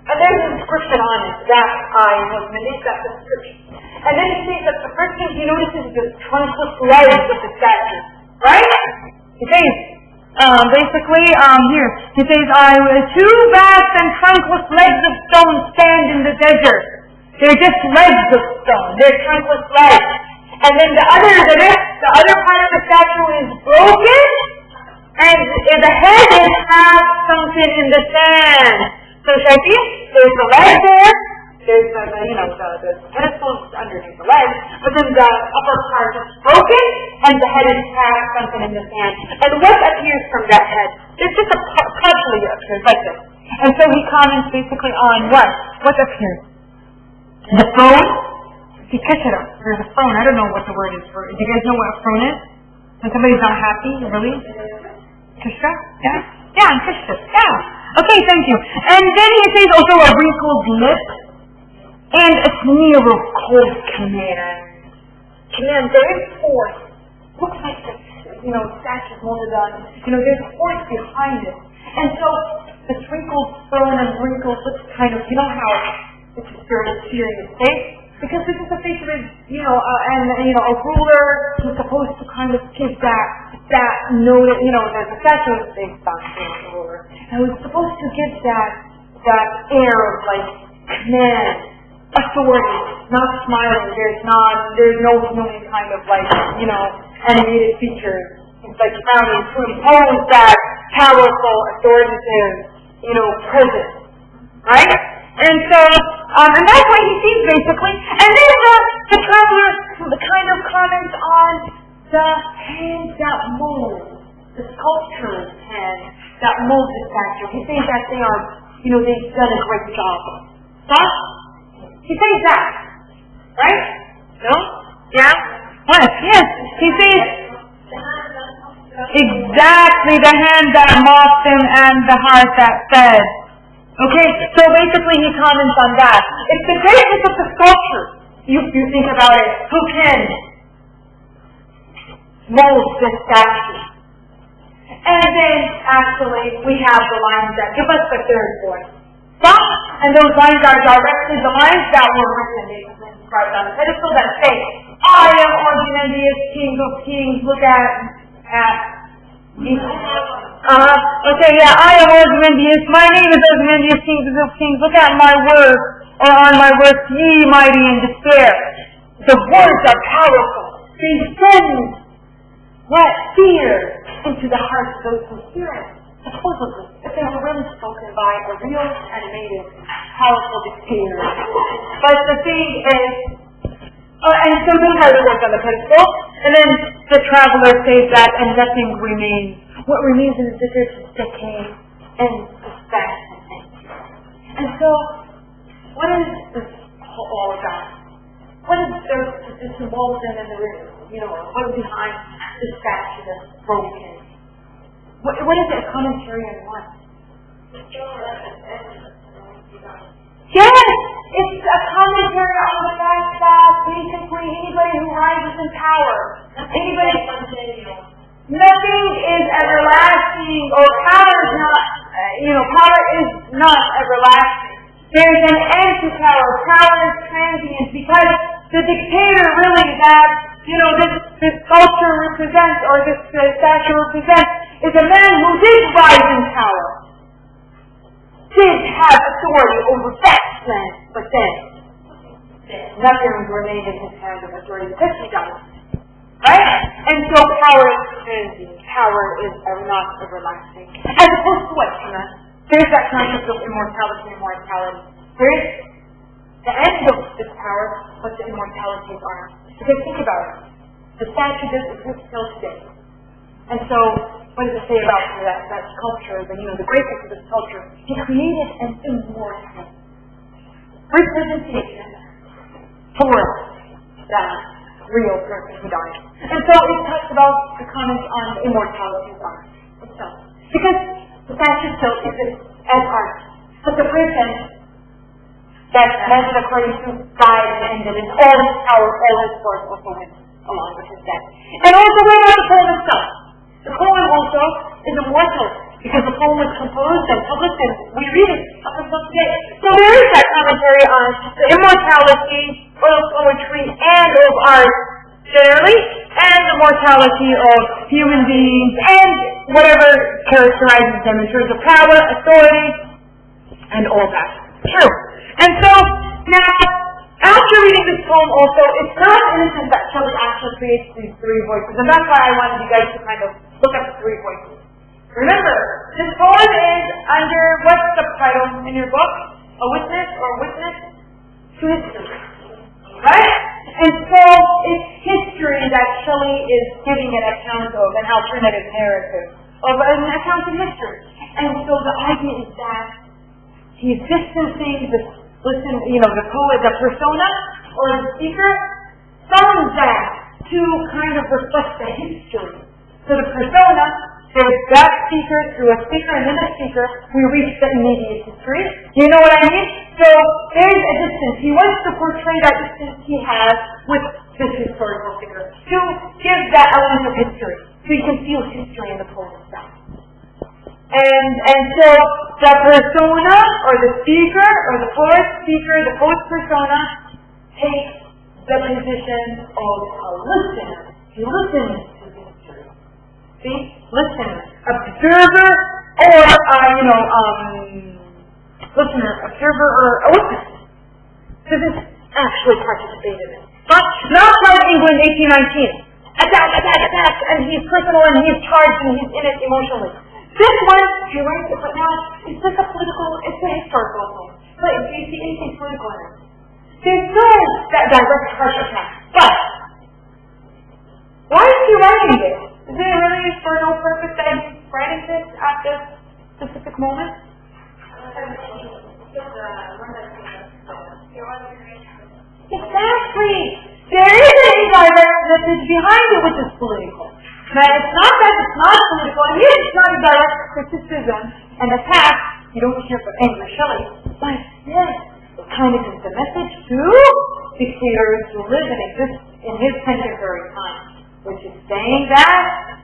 And there's an inscription on it. That I was beneath that inscription. And then he sees that the first thing he notices is the trunkless legs of the statue. Right? He says, basically, here, he says, two vast and trunkless legs of stone stand in the desert. They're just legs of stone. They're trunkless legs. And then the other part of the statue is broken, and the head is half sunken in the sand. So Shafi, there's the leg there, there's the pedestal underneath the leg, but then the upper part is broken, and the head is half sunken in the sand. And what appears from that head? It's just partially appears like this. And so he comments basically on what? What appears? The throne? See, kishra, there's a throne. I don't know what the word is for. Do you guys know what a throne is? When somebody's not happy, really? Kishra? Yeah? Yeah, kishra. Yeah. Okay, thank you. And then he says also a wrinkled lip and a sneer of cold command. Command, very force. Looks like the, statues molded on, there's force behind it. And so the wrinkled throne and wrinkled looks kind of, how it's a very serious face. Because this is a face of a ruler who's supposed to kind of give that note, there's a statue of based on the ruler. And was supposed to give that air of like command, authority, not smiling. There's no kind of like, animated features. It's like frowning to impose that powerful, authoritative, presence. Right? And so, and that's what he sees basically. And then the traveler kind of comments on the hands that mold, the sculptor's hands that mold the statue. He says that they are, they've done a great job. Huh? He says that. Right? No? Yeah? What? Yes. He says, exactly, the hand that mocked him and the heart that fed. Okay, so basically he comments on that. It's the greatness of the sculpture. You think about it. Who can mold this statue? And then, actually, we have the lines that give us the third voice. Stop! And those lines are directly the lines that were written. They were inscribed on the pedestal that say, I am Ozymandias, King of Kings. Look at okay, yeah, I am Ozymandias. My name is Ozymandias, King of Kings. Look at my work. or on my worst ye mighty in despair. The words are powerful. They send what? Fear into the hearts of those who hear it. Supposedly, if they were really spoken by a real animated, powerful dictator. But the thing is, and so those are the words on the pedestal, and then the traveler says that, and nothing remains. What remains is this decay and suspense and empty. And so, what is this all about? What is the symbolism and what is behind the statue that's broken? What is it? A commentary on what? Yes! It's a commentary on the fact that basically anybody who rises in power, nothing is everlasting, or power is not everlasting. There's an end to power. Power is transient because the dictator really that, this sculpture represents, or this statue represents, is a man who did rise in power, did have authority over that land, but then nothing remained in his hands of authority because he died. Right? And so power is transient. Power is not everlasting. As opposed to what, Tina? There's that concept of immortality and mortality. There's the end of this power, but the immortalities aren't. Because think about it. The statue does exist still today. And so, what does it say about that sculpture, the greatness of the sculpture? He created an immortal representation for that real person who died. And so it talks about the comment on the immortality of art itself. Because the statue still exists as art. But the person that measured according to died and ended in all his power, all his force also went along with his death. And also what about the poem itself? The poem also is immortal because the poem was composed and published and we read it up until today. So there is that commentary on the immortality of poetry and of art generally, and the mortality of human beings and whatever characterizes them in terms of power, authority, and all that. True. And so, now, after reading this poem also, it's not innocent that Shelley actually creates these three voices, and that's why I wanted you guys to kind of look at the three voices. Remember, this poem is under, what's the title in your book? A witness or witness to history. Right? And so, it's history that Shelley is giving an account of, an alternative narrative of an account of history. And so the idea is that he's distancing the poet, the persona, or the speaker, from that to kind of reflect the history. So the persona, there's that speaker through a speaker and then a speaker, we reach the immediate history. You know what I mean? So there's a distance. He wants to portray that distance he has with this historical figure to give that element of history. So you can feel history in the poem itself. And so the persona, or the speaker, or the poet's speaker, the poet's persona, takes the position of a listener. He listens to history. See? Listener. Observer, or, listener, observer, or a witness. So this actually participated in. Not like England 1819. Attack, and he's personal, and he's charged, and he's in it emotionally. This one, he writes it, but now, it's just a political, it's a historical poem. But do you see anything political in it? There's no that direct harsh attack. But, why is he writing this? Is it really for no purpose that he's writing this at this specific moment? Exactly! There is an indirect message behind it which is political. Now, it's not that it's not political, and here it's not a direct criticism and attack. You don't hear from Angry Shelley, but yes, it kind of is the message to dictators who live and exist in his contemporary time, which is saying that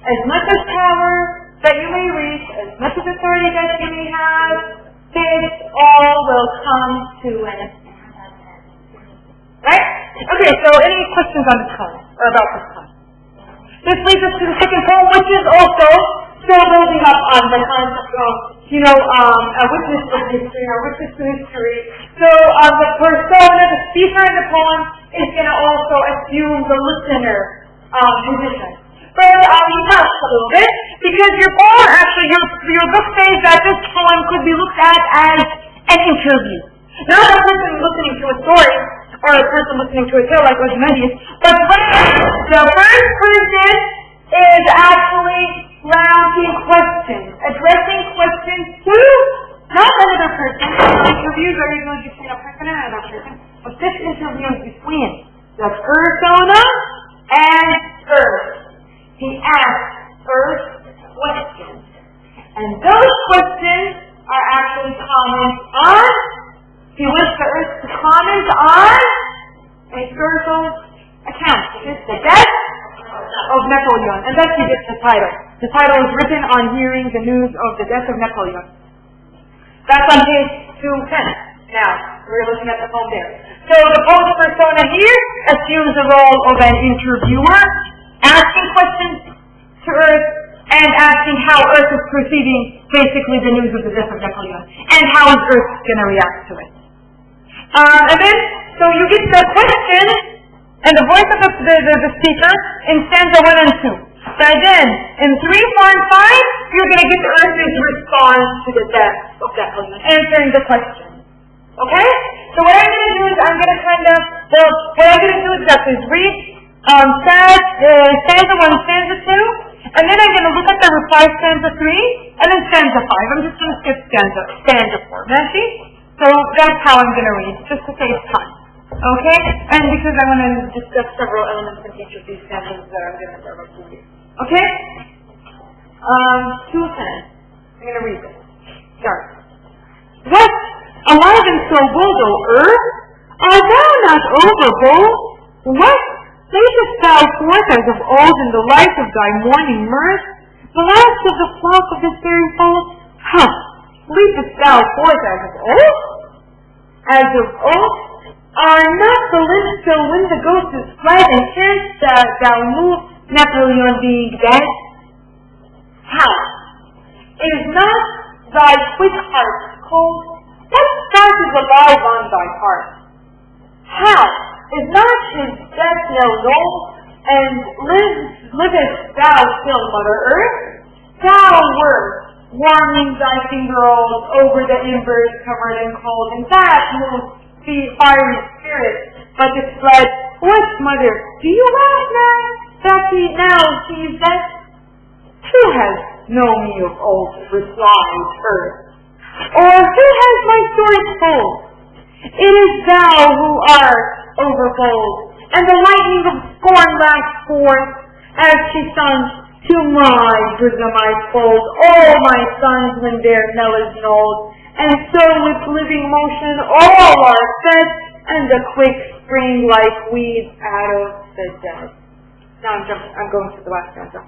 as much as power that you may reach, as much as authority that you may have, this all will come to an end. Right? Okay, so any questions on this poem, or about this poem? This leads us to the second poem, which is also still building up on the concept of, a witness of history or witness to history. So the persona, the speaker in the poem, is going to also assume the listener position. But you touched a little bit, because your book says that this poem could be looked at as an interview. Not a person listening to a story, or a person listening to a tale like Ozymandias, but the first person is actually rounding questions, addressing questions to not another person. Interviews are usually between a person and another person, but this interview is between the persona and Earth. He asks Earth questions, and those questions are actually comments on. He wants the Earth to comment on a historical account. It's the death of Napoleon, and that's the title. The title is written on hearing the news of the death of Napoleon. That's on page 210. Now, we're looking at the poem there. So the poet's persona here assumes the role of an interviewer, asking questions to Earth, and asking how Earth is perceiving basically the news of the death of Napoleon, and how is Earth going to react to it. And then, so you get the question and the voice of the speaker in stanza 1 and 2. And then, in 3, 4, and 5, you're going to get Earth's response to the death of Napoleon, answering the question. Okay? So what I'm going to do is what I'm going to do exactly is read stanza 1, stanza 2, and then I'm going to look at the reply stanza 3, and then stanza 5. I'm just going to skip stanza 4. Mashi? So that's how I'm going to read, just to save time. Okay? And because I want to discuss several elements in each of these stanzas that I'm going to start with you. Okay? 2:10. I'm going to read this. Start. What? Alive and so bold, O Earth? Art thou not overbold? What? Latest thou forth as of old in the light of thy morning mirth? The last of the flock of this very fold? Leapest thou forth as of old? As of old? Are not the limbs still when the ghost is fled, and canst thou move Napoleon being dead? How? Is not thy quick heart cold? What spark is alive on thy heart? How? Is not his death now known, and livest thou still, Mother Earth? Thou wert warming thy finger rolls over the embers covered and cold, and that moved the fiery spirit, but it fled. What, Mother, do you laugh now that he now sees death? Who has known me of old, replied Earth? Or who has my story told? It is thou who art overbold, and the lightning of scorn laughed forth as she sung, to my bosom I fold all my sons when their knell is knolled, and so with living motion all are fed, and the quick spring like weeds out of the dead. Now I'm going to the last stanza.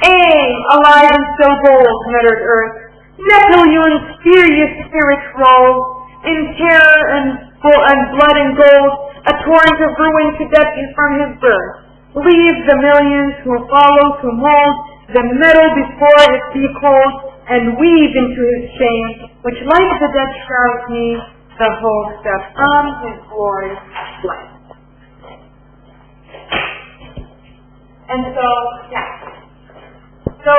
Aim, alive and so bold, muttered Earth. Napoleon's furious spirit rolls, in terror and blood and gold, a torrent of ruin to depth from his birth. Leave the millions who follow to mold the metal before it be cold, and weave into his shame, which like the dead shrouds me, the whole step on his glory fled. And so, yeah. So,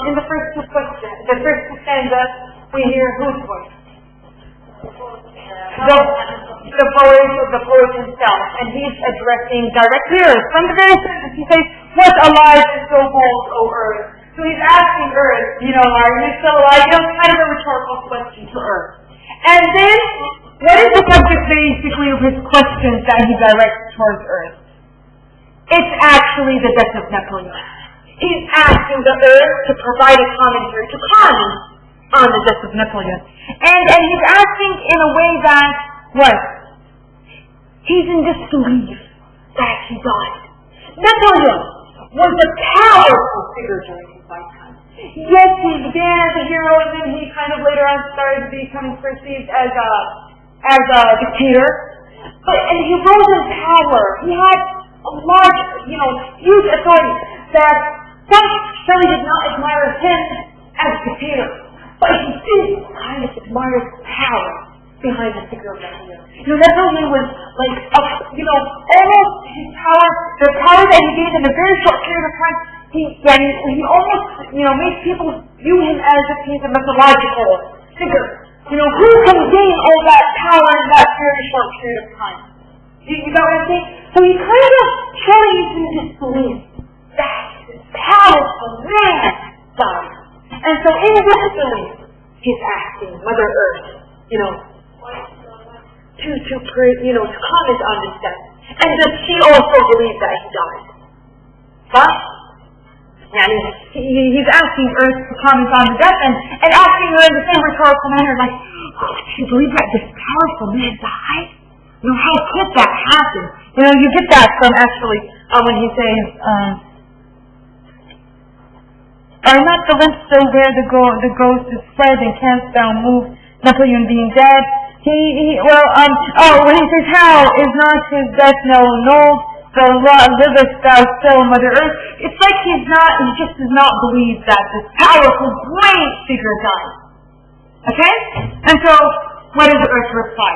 in the first two stanzas, we hear whose voice? The poet himself, and he's addressing directly Earth. From the very sentence, he says, "What alive is so bold, O Earth?" So he's asking Earth, are you still alive? Kind of a rhetorical question to Earth. And then, what is the subject basically of his questions that he directs towards Earth? It's actually the death of Napoleon. He's asking the Earth to provide a commentary, to comment on the death of Napoleon. And he's asking in a way that, what? He's in disbelief that he died. Napoleon was a powerful figure during his lifetime. Yes, he began as a hero, and then he kind of later on started becoming perceived as a dictator. And he rose in power. He had a large, huge authority that Shelley did not admire him as a dictator, but she did kind of admire the power behind the figure of Napoleon. Napoleon was like, almost his power, the power that he gained in a very short period of time, he almost, made people view him as if he's a mythological figure. Who can gain all that power in that very short period of time? You got what I'm saying? So he kind of Shelley in disbelief that this powerful man died. And so in disbelief, he's asking Mother Earth, to comment on this death. And does she also believe that he died? Huh? Yeah, he's asking Earth to comment on the death and asking her in the same rhetorical manner, like, do you believe that this powerful man died? How could that happen? You get that from actually when he says, are not the limbs still where the ghost is spread and canst thou move, Napoleon being dead? When he says, how is not his death now annulled, though livest thou still, Mother Earth? It's like he just does not believe that this powerful, great figure died. Okay? And so, what does Earth reply?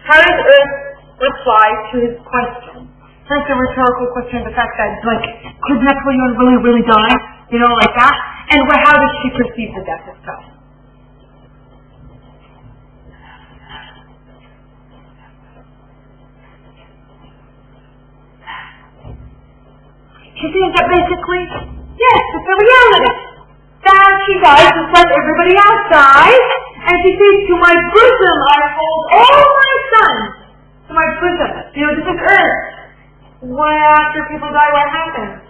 How does Earth reply to his question? First, a rhetorical question, the fact that, could Napoleon really, really die? Like that. And how does she perceive the death itself? She thinks that basically, yes, it's a reality. That she dies just like everybody else dies. And she says, to my bosom I hold all my sons. To my bosom. This is Earth. What after people die, what happens?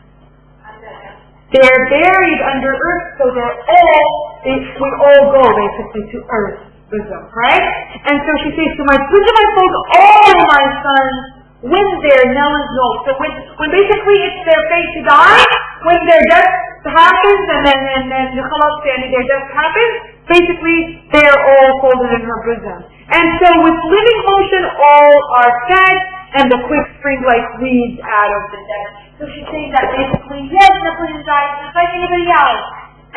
They're buried under Earth, so we all go basically to Earth's bosom, right? And so she says, to my bosom I hold all my sons, when their knell is known. So when basically it's their fate to die, when their death happens, and then the khalas, their death happens, basically they're all folded in her bosom. And so with living motion, all are fed, and the quick spring weeds out of the dead. So she's saying that basically, yes, Napoleon died just like anybody else,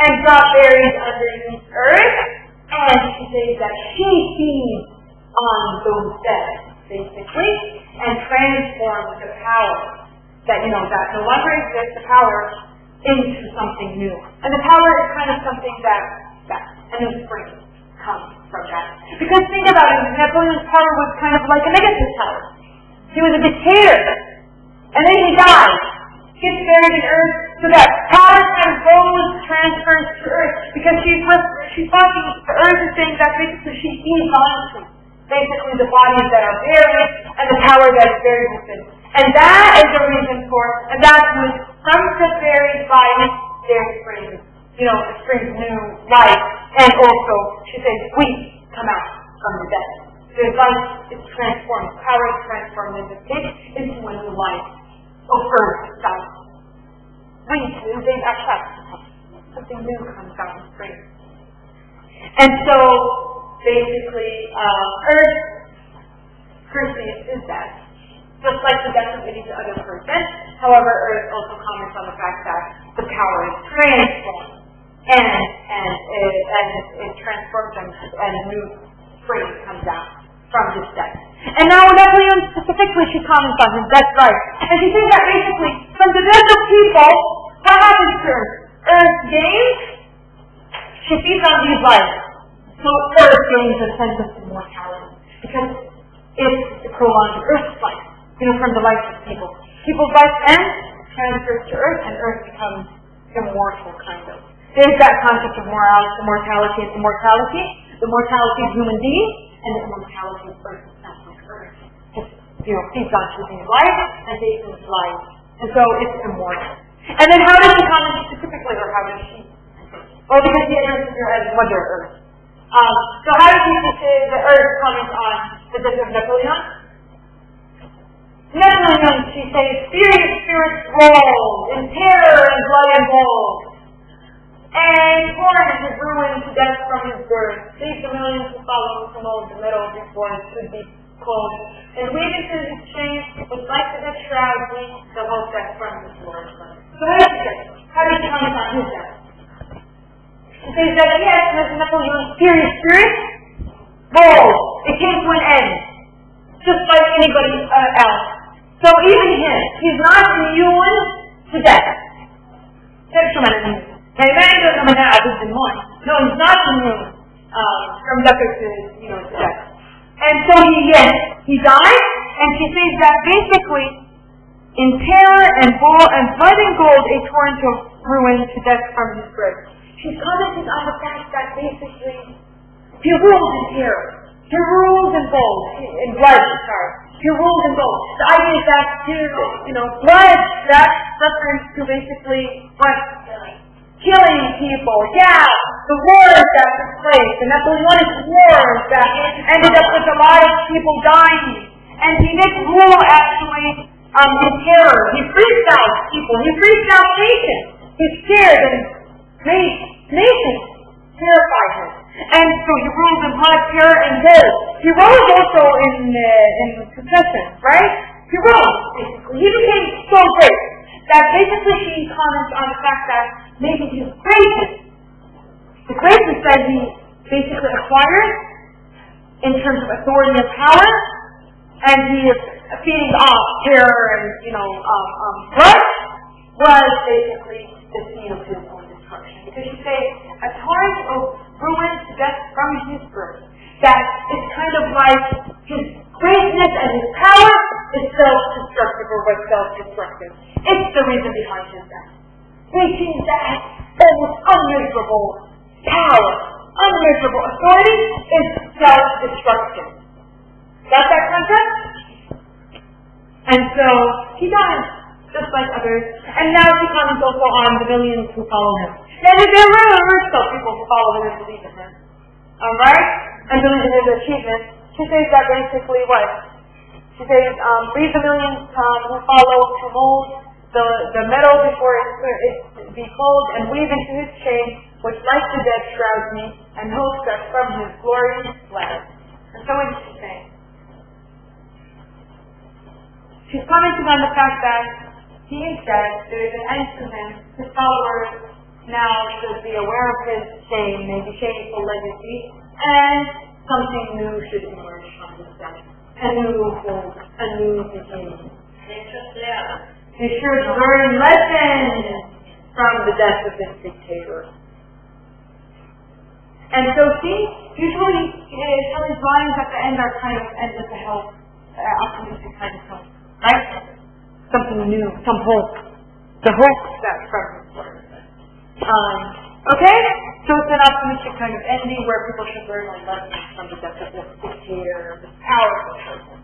and got buried underneath Earth, and she says that she feeds on those dead, basically, and transforms the power that no longer exists, the power into something new. And the power is kind of something that a new spring comes from that. Because think about it, Napoleon's power was kind of like a negative power. He was a dictator, and then he dies, gets buried in Earth, so that power kind of transfers to Earth, because she's talking, the Earth is saying that basically she feeds on basically the bodies that are buried, and the power that is buried within. And that is the reason and that's when from the buried bodies, there springs, new life, and also, she says, we come out from the dead. The life is transformed, power is transformed in this case into a new life of Earth itself. They attract something new comes out in spring. And so basically, Earth perceives his death, just like the death of any other person. However, Earth also comments on the fact that the power is transformed, and it transforms and new spring comes out from this death. And now Napoleon specifically, she comments on his death, right? And she says that basically, from the death of people, what happens to Earth? Earth gains, she feeds on these lives. So Earth gains a sense of immortality, because it prolongs Earth's life, from the life of people. People's life ends, transfers to Earth, and Earth becomes immortal, kind of. There's that concept of mortality and immortality. The mortality of human beings, and the immortality of Earth itself, like Earth. Just, feeds on his life, and takes his life. And so it's immortal. And then how does he comment specifically, or how does she? Well, because he addresses her as Mother Earth. So how does he say the Earth comments on the death of Napoleon? Napoleon, she says, furious spirits roll, in terror and blood and woe, and torrent his ruin to death from his birth. Save the millions who follow to mold the middle before it should be called, and weaving through his chain was like the death shroud beneath the hope that from his Lord. So what does he say? How does he comment on his death? He says that yes, as an mysterious spirit, bold, it came to an end, just like anybody else. So even him, he's not immune to death. No, he's not immune from death to death. And so he died, and she says that basically, in terror and blood and gold, a torrent of ruin to death from his grave. She's commenting on the fact that basically, he rules in terror. He rules in gold, in blood, sorry. He rules in gold. The idea is that, blood, that's reference to basically what? Killing people. Yeah, the wars that took place. And that's one of the wars that ended up with a lot of people dying. And he didn't rule actually in terror. He freaked out people. He freaked out nations. He scared and made nations terrify him. And so he rules in blood, terror, and gold. He rose also in succession, right? He rose, basically. He became so great that basically she comments on the fact that maybe his greatness, the greatness that he basically acquired in terms of authority and power, and he is feeding off terror and, blood, was basically the scene of his own destruction. Because you say, a torrent of ruin to death from his birth, that it's kind of like his greatness and his power is self-destructive or was self-destructive. It's the reason behind his death. Reaching that almost unmeasurable power, unmeasurable authority is self-destructive. Got that concept? And so he died, just like others. And now she comments also on the millions who follow him. Now there were still people who follow him and believe in him. Alright? And believe in his achievement. She says that basically what? She says, leave the millions who follow to mold the metal before it be cold, and weave into his chain, which like the dead shrouds me, and hopes that from his glorious land. And so what is she saying? She's commenting on the fact that he is dead, there is an end to him, his followers now should be aware of his shame, maybe shameful legacy, and something new should emerge from his death. A new hope, a new beginning. They should learn lessons from the death of this dictator. And so see, usually Shelley's lines at the end are kind of end with the help, optimistic kind of hope, right? Something new, some hope. The hope that's from his word. Okay? So it's an optimistic kind of ending where people should learn lessons from the death of this dictator, this powerful person.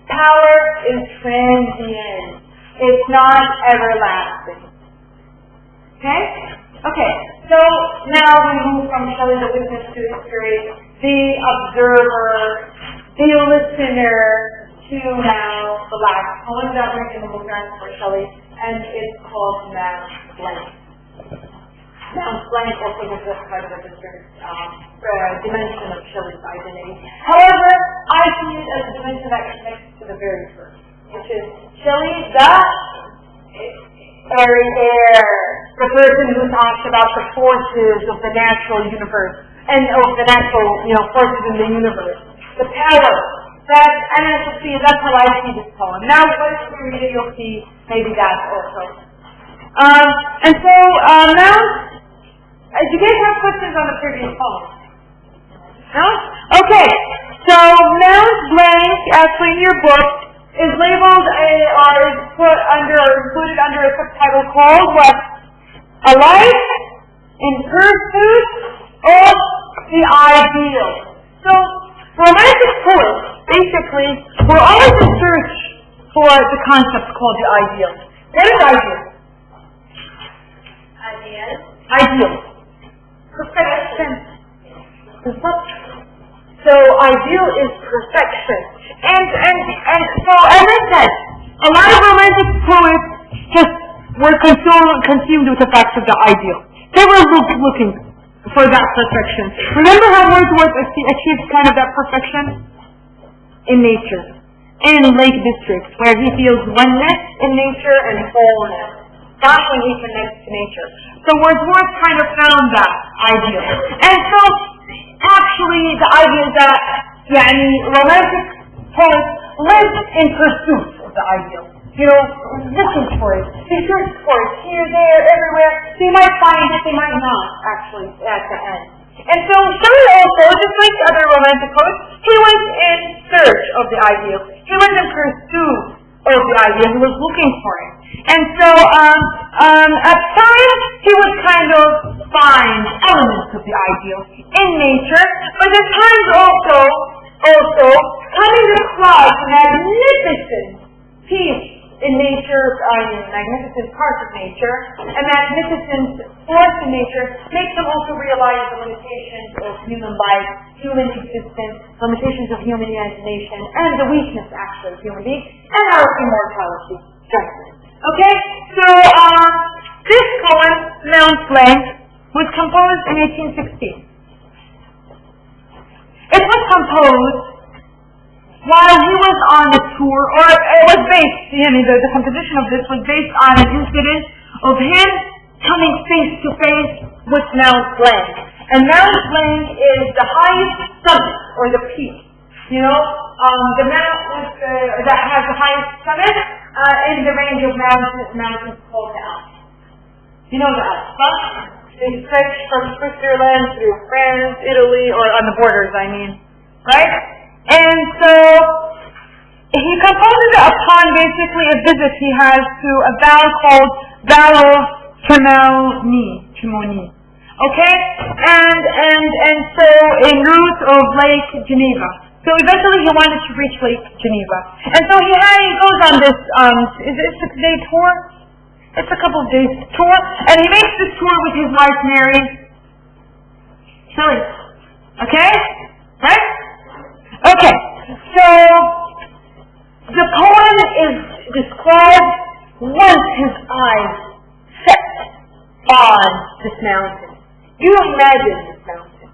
Power is transient. It's not everlasting. Okay? Okay. So now we move from Shelley the witness to the spirit, the observer, the listener, to now the last poem that we're going to look at for Shelley, and it's called Now Blank. Now blank also gives us kind of a different dimension of Shelley's identity. However, I see it as a dimension that connects to the very first, which is Shelley, the airy air, the person who talks about the forces of the natural universe and of the natural, forces in the universe, the power. And as you'll see, that's how I see this poem. Now, once we read it, you'll see maybe that also. And so now, do you guys have questions on the previous poem? No? Okay. So now blank, actually in your book, is labeled or is put under or included under a subtitle called what? A life in pursuit of the ideal. So romantic poets, basically, we're always in search for the concept called the ideal. What is ideal? Ideal. Perfection. So ideal is perfection. And so as I said, a lot of romantic poets just were consumed with the fact of the ideal. They were looking for that perfection. Remember how Wordsworth achieved kind of that perfection? in nature, in Lake District, where he feels oneness in nature and wholeness. That's when he connects to nature. So Wordsworth kind of found that ideal. And so, actually, the idea is that romantic poets live in pursuit of the ideal. Looking for it. They search for it here, there, everywhere. They might find it, they might not, actually, at the end. And so Shelley also, just like the other romantic poets, he was in search of the ideal. He was in pursuit of the ideal. He was looking for it. And so at times he would kind of find elements of the ideal in nature, but at times also coming across magnificent piece in nature, magnificent parts of nature, and magnificent force in nature makes them also realize the limitations of human life, human existence, limitations of human imagination, and the weakness, actually, of human beings, and our immortality, justly. Okay? So, this poem, Mount Blank, was composed in 1816. It was composed while he was on the tour, or it was based, the composition of this was based on an incident of him coming face to face with Mount Blank. And Mount Blank is the highest summit, or the peak. The mount that has the highest summit in the range of mountains called the Alps. You know the Alps, huh? They stretch from Switzerland through France, Italy, or on the borders, right? And so he composes it upon basically a visit he has to a valley called Valley of Chamonix. Okay? And so en route of Lake Geneva. So eventually he wanted to reach Lake Geneva. And so he goes on this is it a 6-day tour? It's a couple of days tour. And he makes this tour with his wife Mary Shelley. Okay? Right? Okay, so the poem is described once his eyes set on this mountain. You imagine this mountain.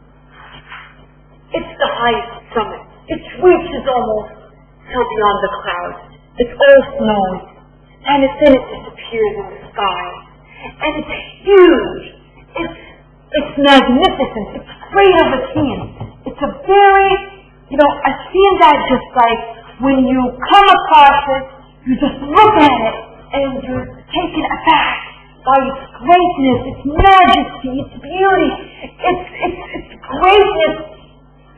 It's the highest summit. Its reach is almost beyond the clouds. It's all snowy. And then it disappears in the sky. And it's huge. It's magnificent. It's great of a scene. It's a very a scene that just like, when you come across it, you just look at it, and you're taken aback by its greatness, its majesty, its beauty, its greatness,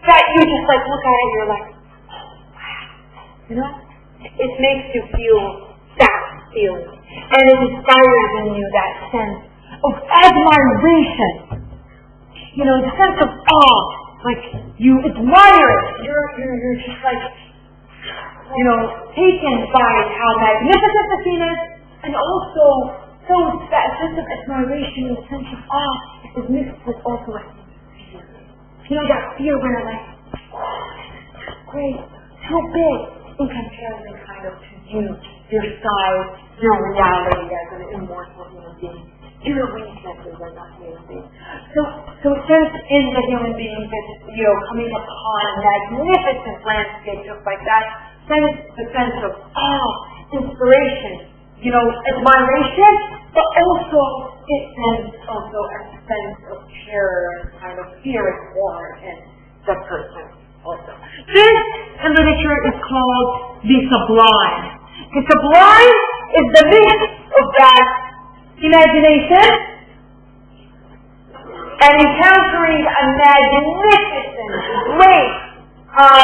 that you just like look at it and you're like, wow. It makes you feel that feeling. And it inspires in you that sense of admiration. The sense of awe. Like, you admire it. You're just like, taken by how magnificent the scene is, and also that sense of admiration and sense of awe is mixed with also like fear. That fear where like, great, too big in comparison kind of to you, your size, your reality as an immortal human being. Your weaknesses are not human beings. So it says in the human being that, coming upon a magnificent landscape just like that, then it's the sense of awe, inspiration, admiration, but also it sends also a sense of terror and kind of fear and horror in the person also. This in literature is called the sublime. The sublime is the mix of that imagination and encountering a magnificent, great,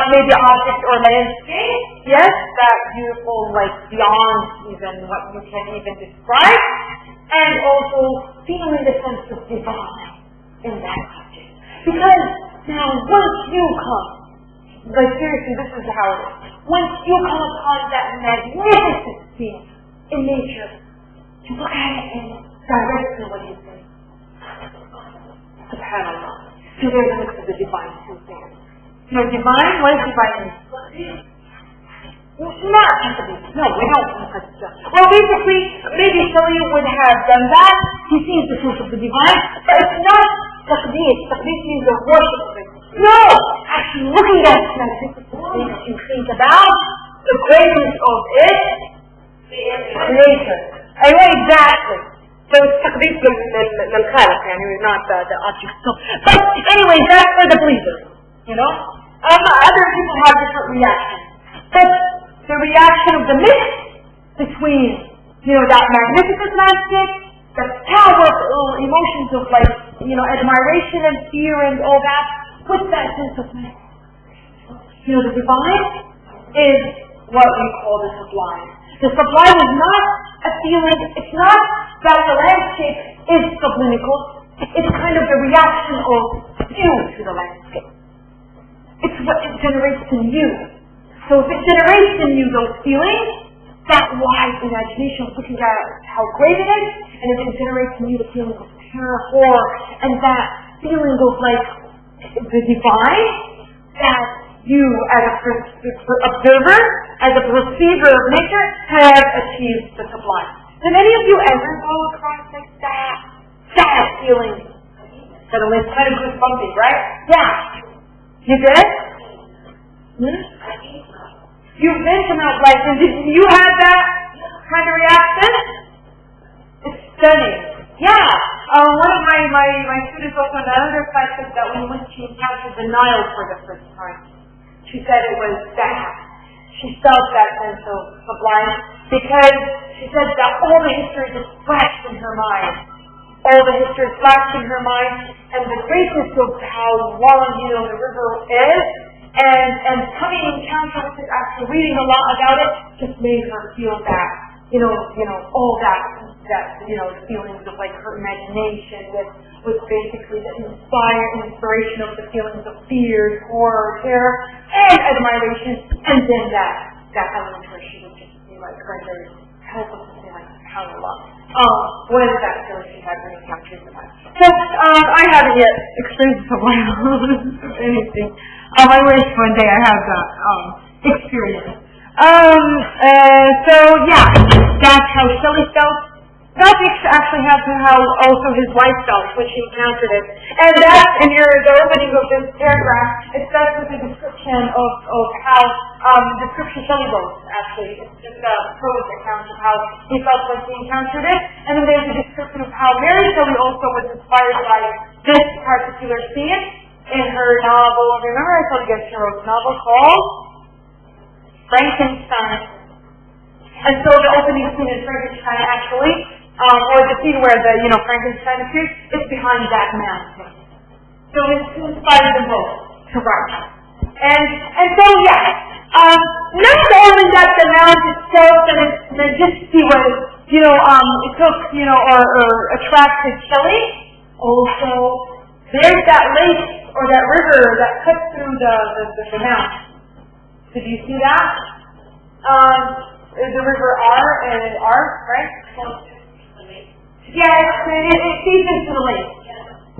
maybe object or landscape, yes, that beautiful, like beyond even what you can even describe, and also feeling the sense of divine in that object. Because now once you come, like seriously, this is how it is. Once you come upon that magnificent scene in nature, you look at it and directly what you say. SubhanAllah. So there's a mix of the divine too there. Divine? What is divine mean? It's not taqdees. No, we don't want to. Well, basically, maybe Shelley would have done that. He sees the truth of the divine, but it's not taqdees. Taqdees means the worship of it. No! actually looking at magnificence makes you think about the greatness of its creator. Anyway, exactly. So it's تقديس للخالق, not the object. So, but anyway, that's for the believer, you know. Other people have different reactions. But the reaction of the mix between, that magnificent landscape, the powerful emotions of admiration and fear and all that, with that sense of the divine is what we call the sublime. The sublime is not a feeling, it's not that the landscape is sublimical, it's kind of the reaction of you to the landscape. It's what it generates in you. So if it generates in you those feelings, that wide imagination of looking at how great it is, and if it generates in you the feeling of terror, horror, and that feeling of the divine, that you as a observer, as a perceiver of nature, have achieved the sublime. Did any of you ever go across like that sad feeling? Suddenly it's kind of goosebumpy, right? Yeah. You did? You've been to Mount Blyson. Did you have that kind of reaction? It's stunning. Yeah. One of my students also in another class said that when she encountered the Nile for the first time, she said it was that. She felt that sense of sublime because she said that all the history just flashed in her mind. All the history flashed in her mind, and the greatness of how long, the river is, and coming in encounter with it, actually reading a lot about it, just made her feel that, all that feelings of her imagination with basically the inspiration of the feelings of fear, horror, terror, and admiration, and then that element where she would just be rendered helpless and how long. What is that feeling she had when encountered that? So, I haven't yet experienced sublime anything. I wish one day I had that experience. So yeah, that's how Shelley felt. That actually happened how also his wife felt when she encountered it. And that, in the opening of this paragraph, it starts with a description of how description Shelley wrote, actually. It's just a prose account of how he felt when he encountered it. And then there's a description of how Mary Shelley also was inspired by this particular scene in her novel. Remember I told you guys she wrote a novel called Frankenstein. And so the opening scene in Frankenstein actually, or the scene where Frankenstein appears, is behind that mountain. So it's inspired them both to write. And so not only that the mountain itself and its majesty was, it took, or attracted Shelley, also there's that lake or that river that cuts through the mountain. Did you see that? The river R, right? Yes, it feeds into the lake.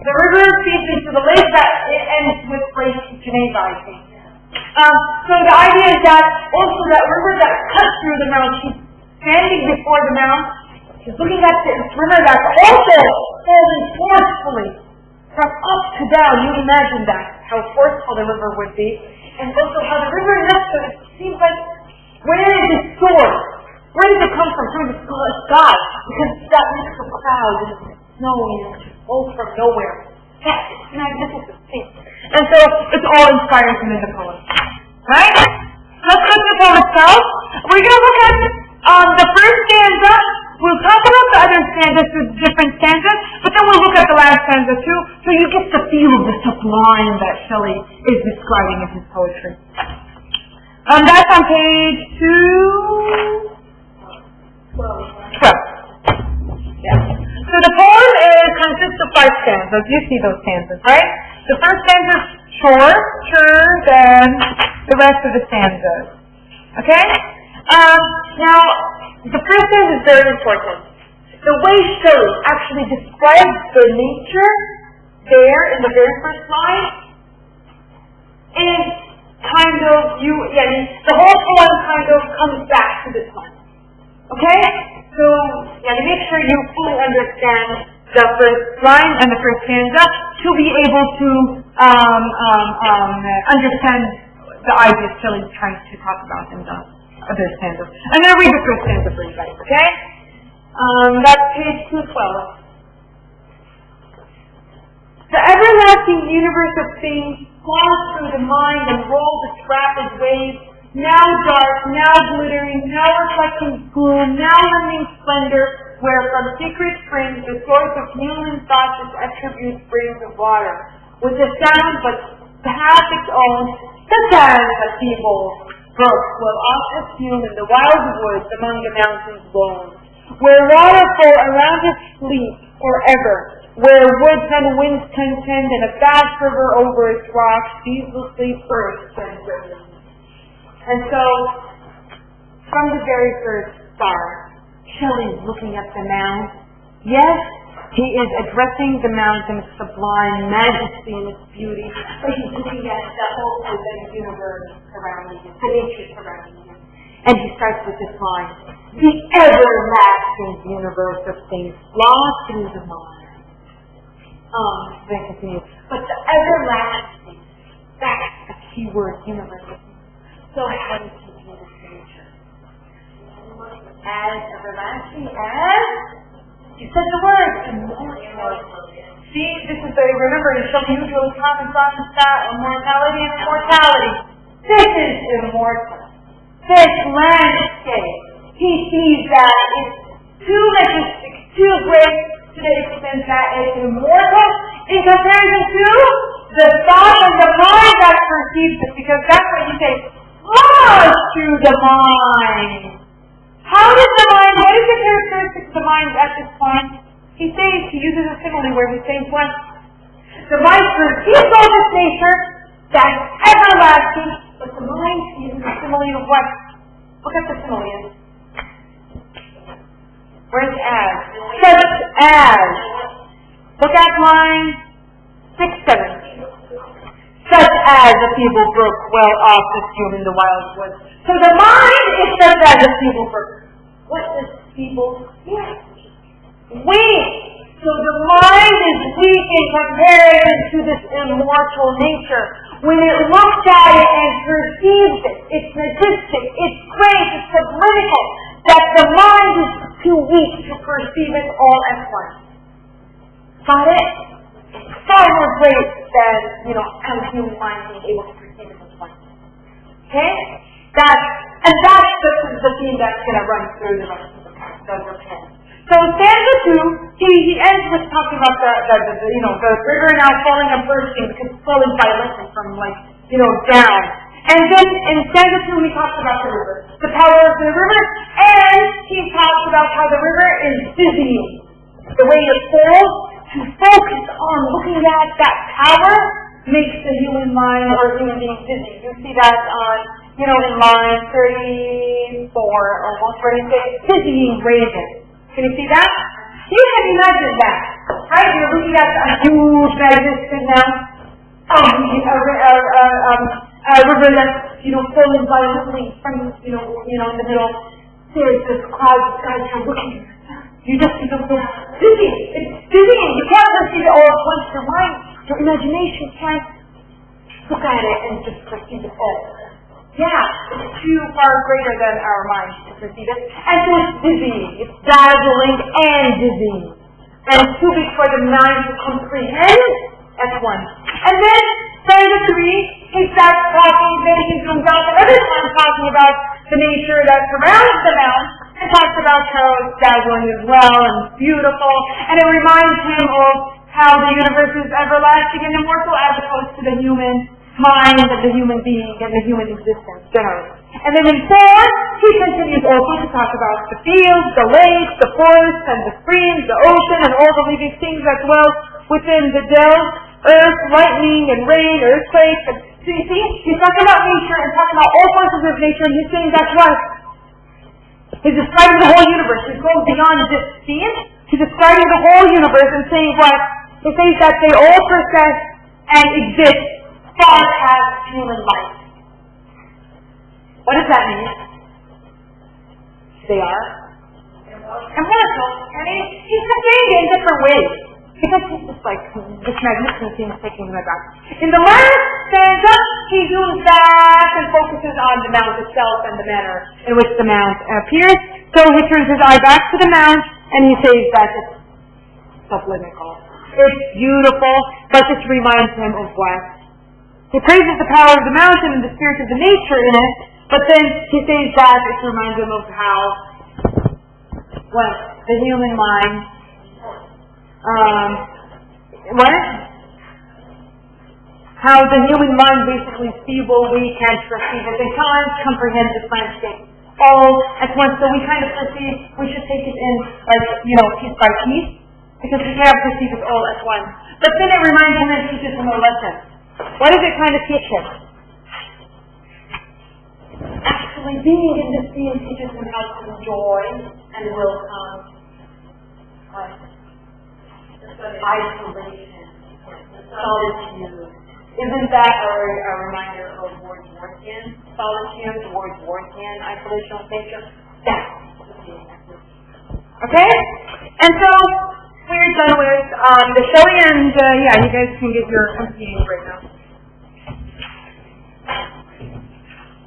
The river feeds into the lake that it ends with Lake Geneva, I think. So the idea is that also that river that cuts through the mountain, she's standing before the mountain, she's looking at this river that's also flowing forcefully from up to down. You imagine that, how forceful the river would be. And also how the river next to it seems like, where is its source? Where does it come from? From the sky. Because that mix of clouds and snowing and all from nowhere. Yeah, it's magnificent thing. And so it's all inspired him in the poem. Right? Let's look at the poem itself. We're going to look at the first stanza. We'll talk about the other stanzas with different stanzas, but then we'll look at the last stanza too, so you get the feel of the sublime that Shelley is describing in his poetry. That's on page 12. Yeah. So the poem consists of 5 stanzas. You see those stanzas, right? The first stanza is shorter than the rest of the stanzas. Okay? Now, the first stanza is very important. The way Shelley actually describes the nature there in the very first line is kind of, the whole poem kind of comes back to this line. Okay? So, to make sure you fully understand the first line and the first stanza to be able to understand the ideas Shelley's trying to talk about in the other stanzas. I'm going to read the first stanza for you guys, okay? That's page 212. The everlasting universe of things flows through the mind and rolls its rapid waves, now dark, now glittering, now reflecting gloom, now lending splendor, where from secret springs the source of human thoughts its attributes brings of water, with a sound but hath its own, such as a feeble brook will oft assume in the wild woods among the mountains lone, where waterfall around it sleep forever, where woods and winds contend and a vast river over its rocks ceaselessly bursts and rivers. And so, from the very first start, Shelley's looking at the mound. Yes, he is addressing the mound in its sublime majesty and its beauty, but he's looking at the whole of the universe surrounding him, the nature surrounding him. And he starts with this line, the everlasting universe of things lost through the mind. Then continues, but the everlasting, that's a key word, universe of things. So how does he view this nature? As everlasting as, he said the word, immortal. See, this is the, remember, you shall usually comment on immortality and immortality. This is immortal. This landscape, he sees that it's too majestic, too great to the extent that it's immortal in comparison to the thought and the mind that perceives it, because that's what you say, lost through the mind. How does the mind, what is the characteristics of the mind at this point? He uses a simile where he says what? The mind perceives all this nature that's everlasting, but the mind uses a simile of what? Look at the simile. Where's as? Such as. Look at line 6, 7. Such as a feeble brook well off assumed in the wild woods. So the mind is such as a feeble brook. What is feeble? Yes. Weak. So the mind is weak in comparison to this immortal nature. When it looks at it and perceives it, it's majestic, it's great, it's sublimical, that the mind is too weak to perceive it all at once. Got it? It's far more great than, how the human mind being able to perceive it at once. Okay? That's the theme that's going to run through the rest of the pen. So stanza 2, he ends with talking about the river now falling and bursting because it's falling violently from down. And then in stanza 2 he talks about the river, the power of the river, and he talks about how the river is dizzying. The way it falls, to focus on looking at that power makes the human mind or human being dizzy. You see that on, in line 34, almost where he says, dizzying raven. Can you see that? You can imagine that, right? You're looking at a huge, magnificent mountain, a river that's, falling violently from, in the middle. There's this cloud of guys you're looking at. You just become so dizzy. It's dizzying. You can't perceive it all at once. Your mind, your imagination can't look at it and just perceive it all. Yeah, it's too far greater than our minds to perceive it. And so it's dizzying. It's dazzling and dizzying. And it's too big for the mind to comprehend at once. And then, stanza 3, he starts talking, then he comes out another time talking about the nature that surrounds the mountain, and talks about how it's dazzling as well and beautiful. And it reminds him of how the universe is everlasting and immortal as opposed to the human mind and the human being and the human existence generally. And then in 4, he continues also to talk about the fields, the lakes, the forests, and the streams, the ocean, and all the living things that dwell within the dells, earth, lightning, and rain, earthquakes. And, so you see, he's talking about nature and talking about all forces of nature, and he's saying that's what? He's describing the whole universe. He's going beyond this scene. He's describing the whole universe and saying what? He says that they all possess and exist far past human life. What does that mean? They are immortal. And he's saying it in different ways. Because he's just like, this magnificent thing is taking him aback. In the last stanza, he zooms back and focuses on the mount itself and the manner in which the mount appears. So he turns his eye back to the mount and he says that it's sublimical. It's beautiful, but this reminds him of what? He praises the power of the mountain and the spirit of the nature in it, but then he says that it reminds him of how, the human mind, how the human mind basically is feeble, weak, can't perceive it, and can't comprehend this landscape all at once. So we kind of perceive, we should take it in, like, piece by piece, because we can't perceive it all at once. But then it reminds him and teaches him a lesson. What does it kind of teach him? Actually, being in this scene teaches him how to enjoy and will come. Isolation, solitude. Isn't that a reminder of Wordsworthian solitude, Wordsworthian isolation of nature? That's what the feeling is. Okay? And so, we're done with the Shelley, and you guys can get your company right now.